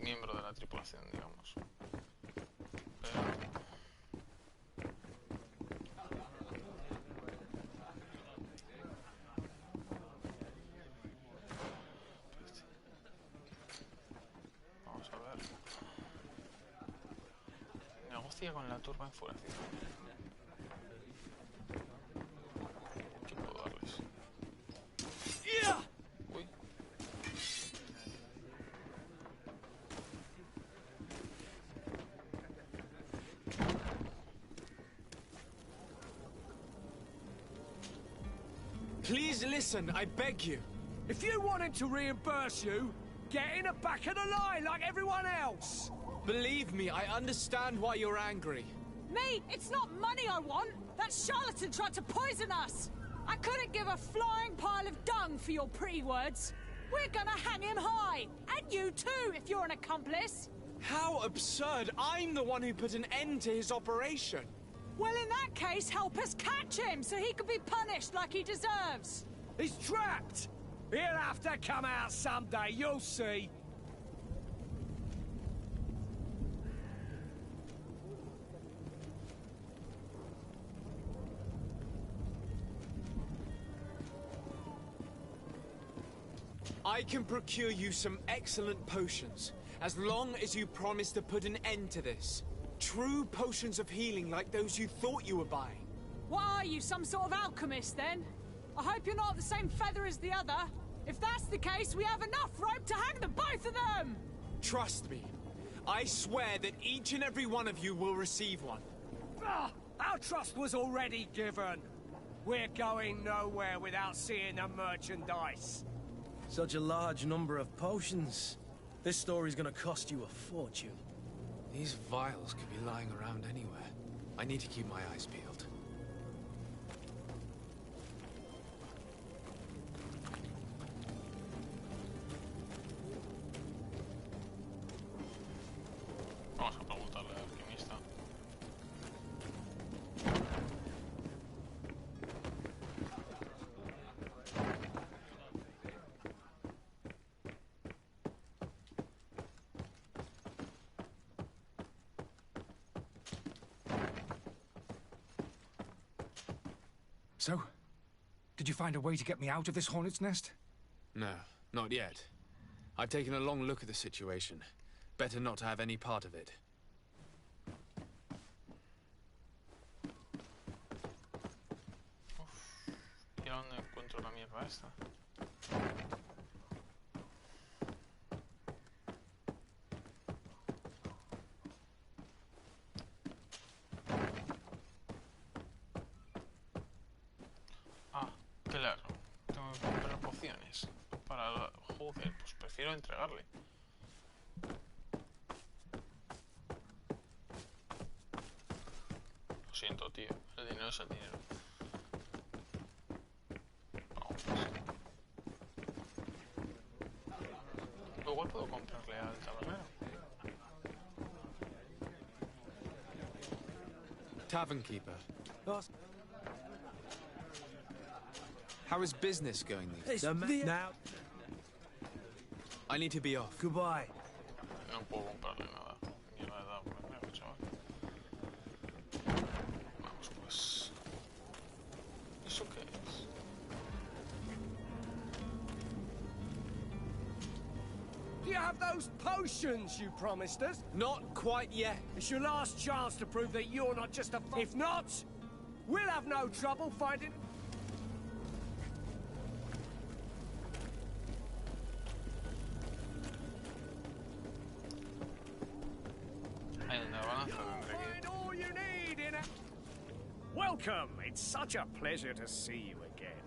miembro de la tripulación, digamos. hacía con la turba enfurecida? ¿Qué puedo darles? Uy. Please listen, I beg you. If you want him to reimburse you, get in the back of the line like everyone else. Believe me, I understand why you're angry. Me? It's not money I want. That charlatan tried to poison us. I couldn't give a flying pile of dung for your pretty words. We're gonna hang him high. And you too, if you're an accomplice. How absurd! I'm the one who put an end to his operation. Well, in that case, help us catch him so he can be punished like he deserves. He's trapped. He'll have to come out someday, you'll see. I can procure you some excellent potions, as long as you promise to put an end to this. True potions of healing like those you thought you were buying. What are you, some sort of alchemist then? I hope you're not the same feather as the other. If that's the case, we have enough rope to hang the both of them! Trust me, I swear that each and every one of you will receive one. Ah, our trust was already given. We're going nowhere without seeing the merchandise. Such a large number of potions. This story's gonna cost you a fortune. These vials could be lying around anywhere. I need to keep my eyes peeled. Vamos a preguntarle al alquimista. So, did you find a way to get me out of this hornet's nest? No, not yet. I've taken a long look at the situation. Better not to have any part of it. ¿Y a dónde encuentro la mierda esta? Ah, claro. Tengo que comprar pociones para la... Joder, pues prefiero entregarle. Lo siento, tío. El dinero es el dinero. Vamos. Igual puedo comprarle al tabernero. Tavern keeper. How is business going these days? Now. I need to be off. Goodbye. No puedo comprarle nada. Mierda de dado, chaval. Vamos pues. ¿Eso qué es? Do you have those potions you promised us? Not quite yet. It's your last chance to prove that you're not just a... If not, we'll have no trouble finding... Ahí donde avanza tendré que ir. Find all you need in a... Welcome. It's such a pleasure to see you again.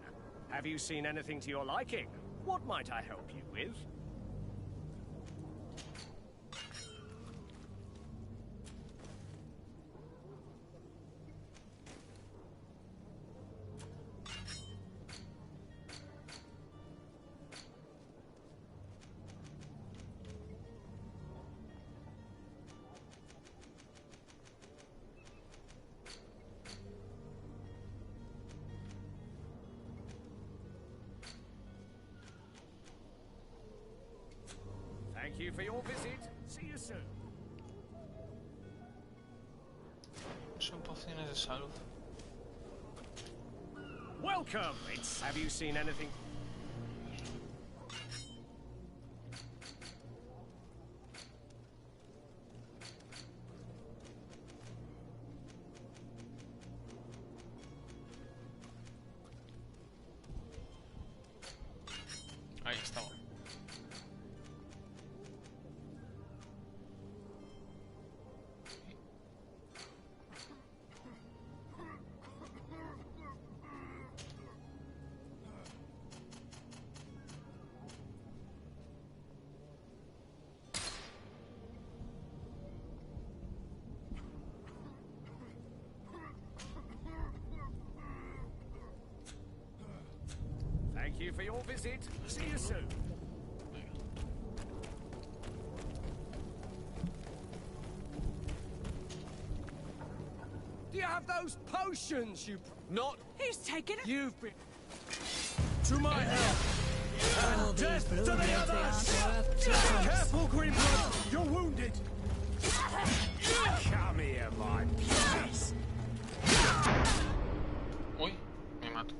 Have you seen anything to your liking? What might I help you with? Thank you for your visit. See you soon. Son pociones de salud. Welcome. Have you seen anything? estaba. Thank you for your visit. See you soon. Do you have those potions you... Not... He's taken it. You've been... To my help! And death to the others! Careful, Greenblood! You're wounded! Come here, my beauties. Uy, me mato.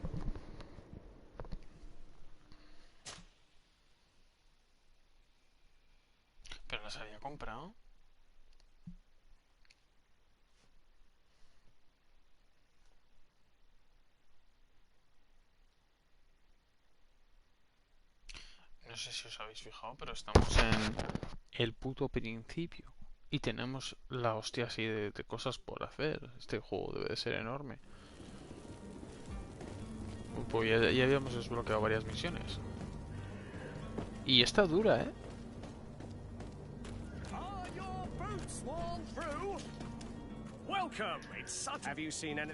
Pero las había comprado. No sé si os habéis fijado, pero estamos en el puto principio. Y tenemos la hostia así de cosas por hacer. Este juego debe de ser enorme. Pues ya habíamos desbloqueado varias misiones. Y esta dura, ¿eh? Are your boots worn through? Welcome. It's such... Have you seen any...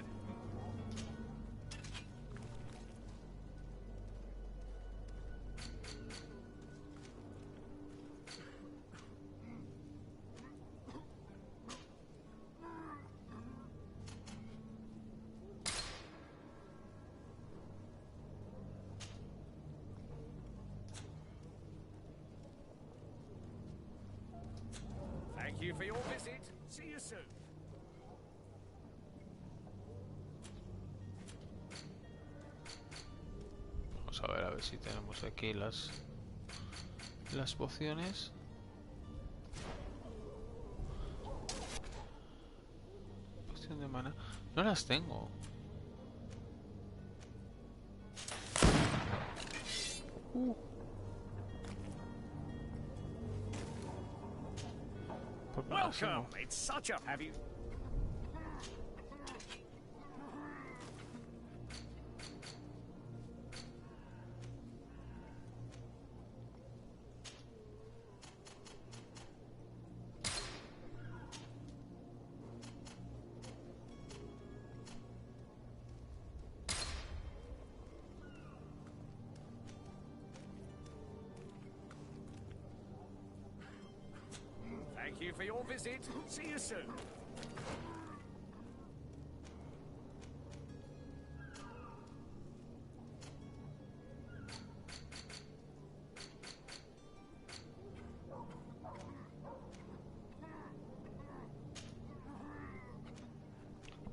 Thank you for your visit. See you soon. Vamos a ver si tenemos aquí las pociones. Poción de mana. No las tengo. Welcome. It's such a... Have you... Thank you for your visit. See you soon.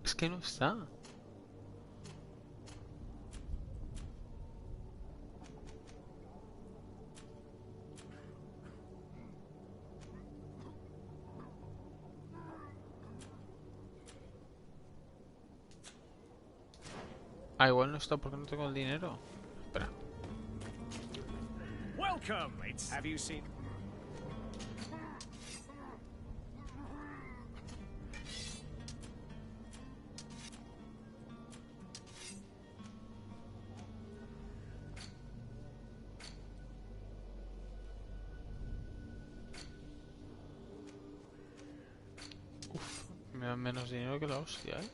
Es que no está. Ah, igual no está porque no tengo el dinero. Espera. Welcome. It's... Have you seen... Uf, me dan menos dinero que la hostia, ¿eh?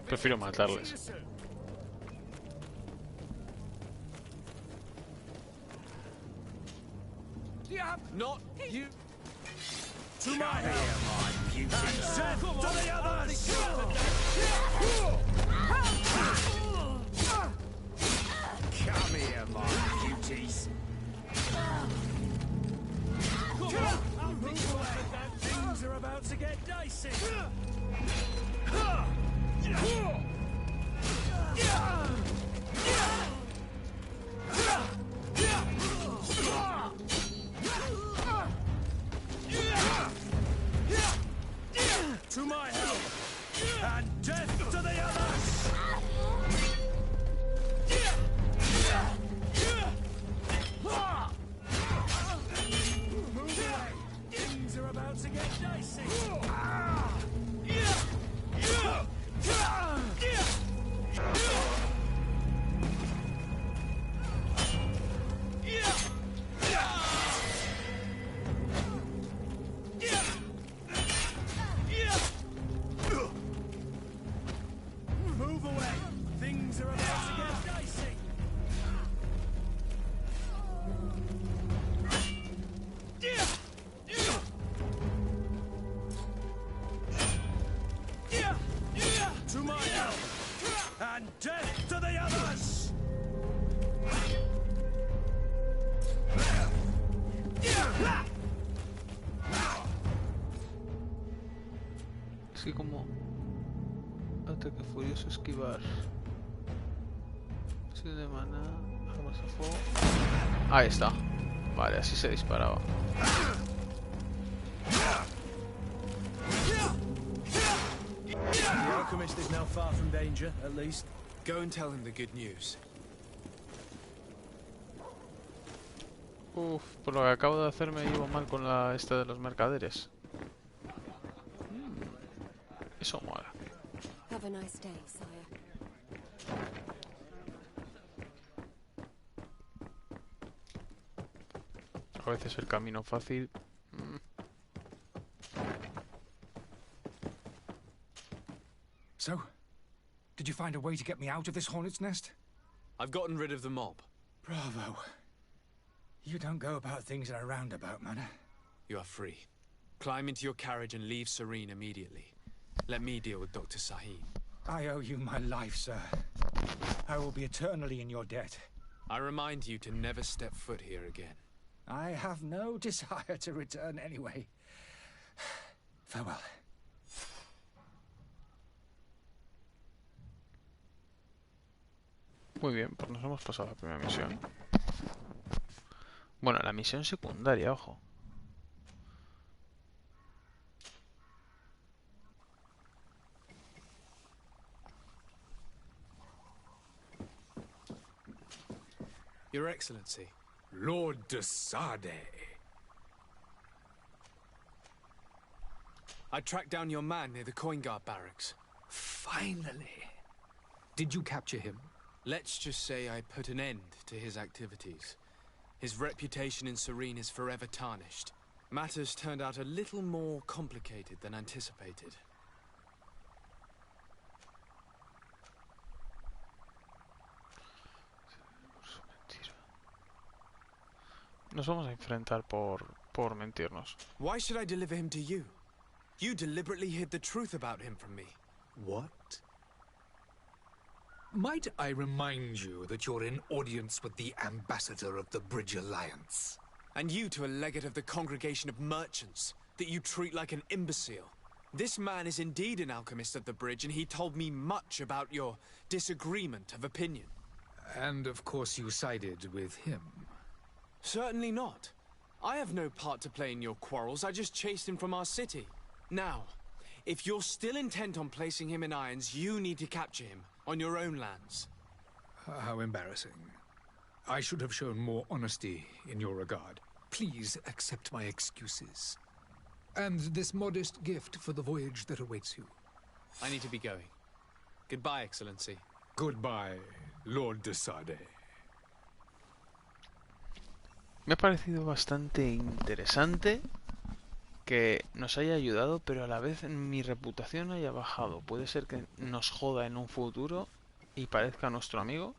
Prefiero matarles. Not you. To my help, my beauty. And death to the others! Come here, my beauties. Things are about to get dicey. To my help, and death to the others! Things are about to get dicey. To my help, and death to the others! Así como ataque furioso, esquivar. Sí, de mana, armas a fuego. Ahí está. Vale, así se disparaba. The alchemist is now far from danger, at least. Go and tell him the good news. Uf, por lo que acabo de hacer me llevo mal con la esta de los mercaderes. Eso mola. Have a nice day, sire. A veces el camino fácil. So, did you find a way to get me out of this hornet's nest? I've gotten rid of the mob. Bravo. You don't go about things in a roundabout manner. You are free. Climb into your carriage and leave Serene immediately. Let me deal with Dr. Sahim. I owe you my life, sir. I will be eternally in your debt. I remind you to never step foot here again. I have no desire to return anyway. Farewell. Muy bien, pues nos hemos pasado la primera misión. Bueno, la misión secundaria, ojo. Your Excellency. Lord de Sade. I tracked down your man near the Coin Guard barracks. Finally. Did you capture him? Let's just say I put an end to his activities. His reputation in Serene is forever tarnished. Matters turned out a little more complicated than anticipated. Nos vamos a enfrentar por mentirnos. Why should I deliver him to you? You deliberately hid the truth about him from me. What? Might I remind you that you're in audience with the ambassador of the Bridge Alliance? And you to a legate of the Congregation of Merchants, that you treat like an imbecile. This man is indeed an alchemist of the Bridge, and he told me much about your disagreement of opinion. And of course you sided with him. Certainly not. I have no part to play in your quarrels. I just chased him from our city. Now, if you're still intent on placing him in irons, you need to capture him on your own lands. How embarrassing. I should have shown more honesty in your regard. Please accept my excuses. And this modest gift for the voyage that awaits you. I need to be going. Goodbye, Excellency. Goodbye, Lord de Sade. Me ha parecido bastante interesante que nos haya ayudado, pero a la vez mi reputación haya bajado. Puede ser que nos joda en un futuro y parezca nuestro amigo.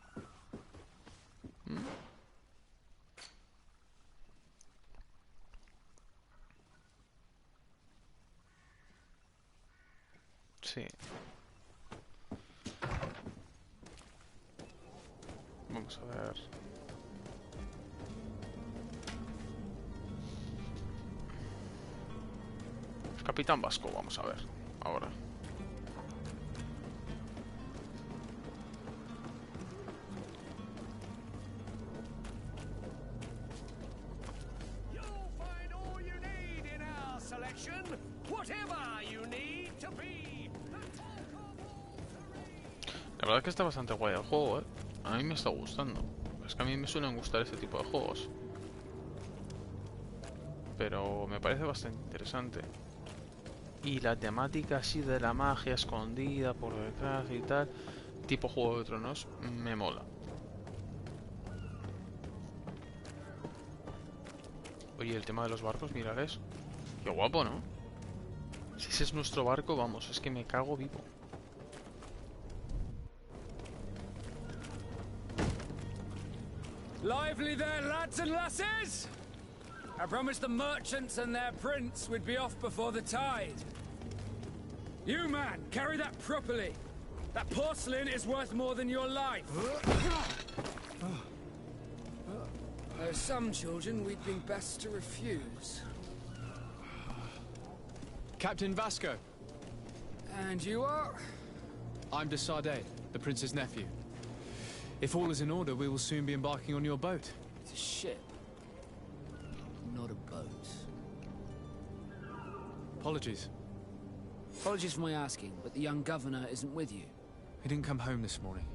Sí. Vamos a ver. Capitán Vasco, vamos a ver. Ahora. La verdad es que está bastante guay el juego, ¿eh? A mí me está gustando. Es que a mí me suelen gustar este tipo de juegos. Pero me parece bastante interesante. Y la temática así de la magia escondida por detrás y tal, tipo Juego de Tronos, me mola. Oye, el tema de los barcos, mirad eso. Qué guapo, ¿no? Si ese es nuestro barco, vamos, es que me cago vivo. Lively there, lads and lasses! I promised the merchants and their prince we'd be off before the tide. You, man, carry that properly. That porcelain is worth more than your life. There are some children we'd be best to refuse. Captain Vasco. And you are? I'm de Sardet, the prince's nephew. If all is in order, we will soon be embarking on your boat. It's a ship, not a boat. Apologies. Apologies for my asking, but the young governor isn't with you. He didn't come home this morning.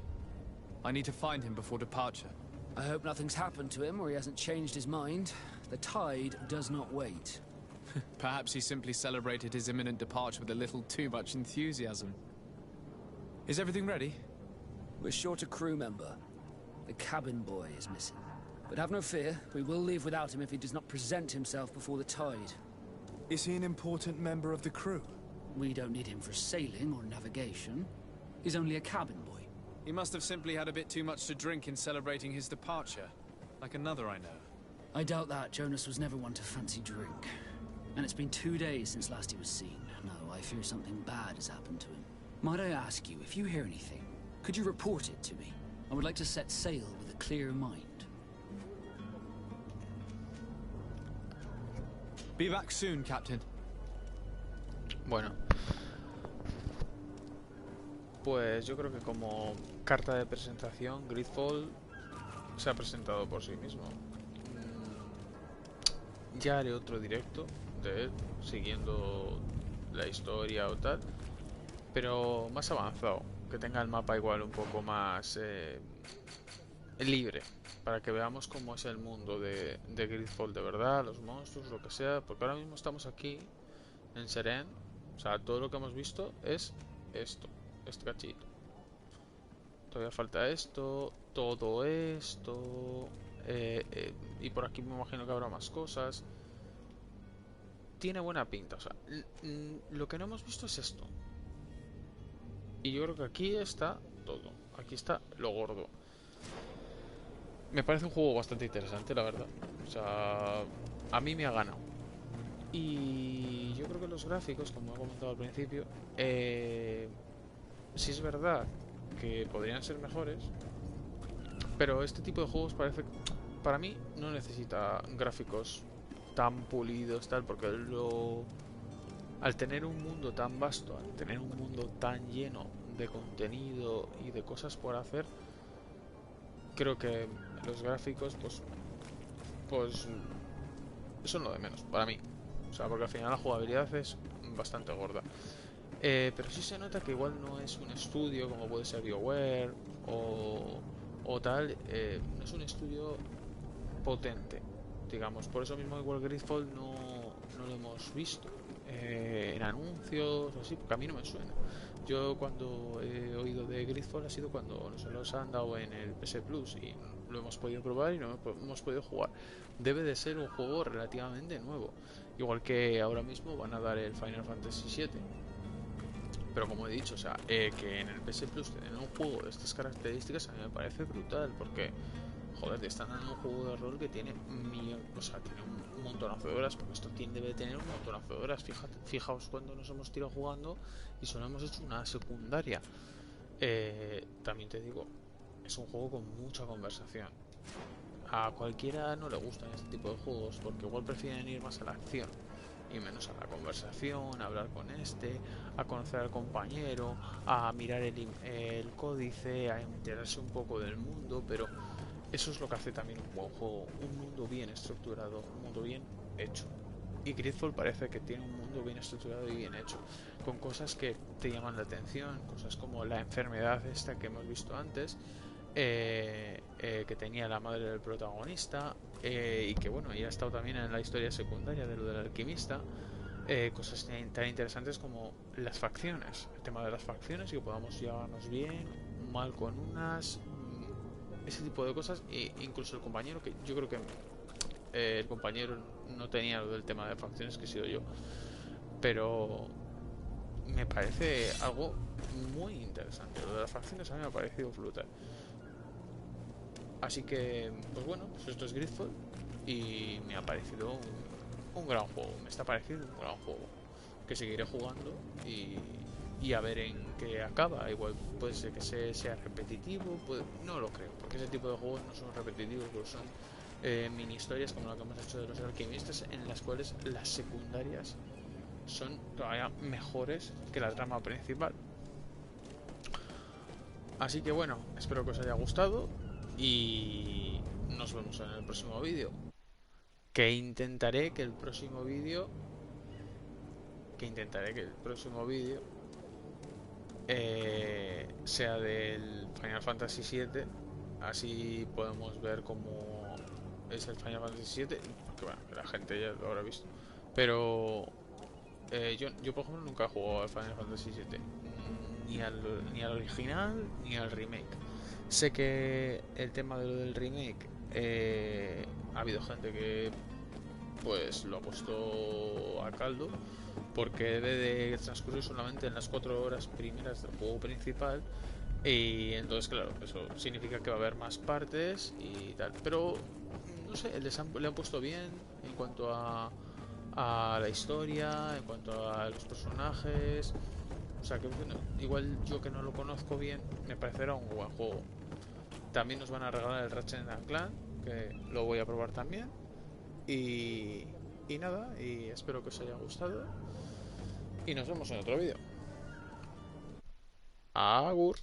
I need to find him before departure. I hope nothing's happened to him or he hasn't changed his mind. The tide does not wait. Perhaps he simply celebrated his imminent departure with a little too much enthusiasm. Is everything ready? We're short a crew member. The cabin boy is missing. But have no fear, we will leave without him if he does not present himself before the tide. Is he an important member of the crew? We don't need him for sailing or navigation. He's only a cabin boy. He must have simply had a bit too much to drink in celebrating his departure. Like another I know. I doubt that. Jonas was never one to fancy drink. And it's been 2 days since last he was seen. No, I fear something bad has happened to him. Might I ask you, if you hear anything, could you report it to me? I would like to set sail with a clear mind. Be back soon, Captain. Bueno. Pues yo creo que como carta de presentación, Greedfall se ha presentado por sí mismo. Ya haré otro directo de él, siguiendo la historia o tal, pero más avanzado, que tenga el mapa igual un poco más libre, para que veamos cómo es el mundo de Greedfall de verdad, los monstruos, lo que sea, porque ahora mismo estamos aquí en Seren, o sea, todo lo que hemos visto es esto, este cachito. Todavía falta esto, todo esto, y por aquí me imagino que habrá más cosas. Tiene buena pinta, o sea, lo que no hemos visto es esto. Y yo creo que aquí está todo, aquí está lo gordo. Me parece un juego bastante interesante, la verdad. O sea, a mí me ha ganado. Y yo creo que los gráficos, como he comentado al principio, sí es verdad que podrían ser mejores, pero este tipo de juegos parece, para mí, no necesita gráficos tan pulidos, tal, porque al tener un mundo tan vasto, al tener un mundo tan lleno de contenido y de cosas por hacer, creo que los gráficos, pues son lo de menos, para mí. O sea, porque al final la jugabilidad es bastante gorda. Pero sí se nota que igual no es un estudio como puede ser BioWare o tal, no es un estudio potente, digamos. Por eso mismo igual Greedfall no lo hemos visto en anuncios o así, porque a mí no me suena. Yo cuando he oído de Greedfall ha sido cuando nos los han dado en el PS Plus y lo hemos podido probar y no hemos podido jugar. Debe de ser un juego relativamente nuevo, igual que ahora mismo van a dar el Final Fantasy VII. Pero como he dicho, o sea, que en el PS Plus tener un juego de estas características a mí me parece brutal, porque joder, te están dando un juego de rol que tiene tiene un montonazo de horas, porque esto debe tener un montonazo de horas. Fijaos cuando nos hemos tirado jugando y solo hemos hecho una secundaria. También te digo, es un juego con mucha conversación. A cualquiera no le gustan este tipo de juegos, porque igual prefieren ir más a la acción y menos a la conversación, a hablar con a conocer al compañero, a mirar el códice, a enterarse un poco del mundo, pero eso es lo que hace también un buen juego, un mundo bien estructurado, un mundo bien hecho. Y Greedfall parece que tiene un mundo bien estructurado y bien hecho, con cosas que te llaman la atención, cosas como la enfermedad esta que hemos visto antes, que tenía la madre del protagonista, y que bueno, ya ha estado también en la historia secundaria de lo del alquimista. Cosas tan interesantes como las facciones, el tema de las facciones y que podamos llevarnos bien, mal con unas, ese tipo de cosas, e incluso el compañero, que yo creo que el compañero no tenía lo del tema de facciones, que he sido yo, pero me parece algo muy interesante. Lo de las facciones a mí me ha parecido brutal. Así que, pues bueno, pues esto es Greedfall y me ha parecido un gran juego. Me está pareciendo un gran juego que seguiré jugando y a ver en qué acaba. Igual puede ser que sea repetitivo, no lo creo, porque ese tipo de juegos no son repetitivos, pero son mini historias como la que hemos hecho de los alquimistas, en las cuales las secundarias son todavía mejores que la trama principal. Así que bueno, espero que os haya gustado y nos vemos en el próximo vídeo. Que intentaré que el próximo vídeo sea del Final Fantasy VII, así podemos ver cómo es el Final Fantasy VII, porque bueno, la gente ya lo habrá visto, pero yo por ejemplo nunca he jugado al Final Fantasy VII, ni al original ni al remake. Sé que el tema de lo del remake, ha habido gente que pues lo ha puesto a caldo, porque debe de transcurrir solamente en las 4 horas primeras del juego principal, y entonces claro, eso significa que va a haber más partes y tal, pero no sé, le han puesto bien en cuanto a la historia, en cuanto a los personajes. O sea que bueno, igual yo que no lo conozco bien, me parecerá un buen juego. También nos van a regalar el Ratchet & Clank, que lo voy a probar también. Y nada, y espero que os haya gustado. Y nos vemos en otro vídeo. Agur.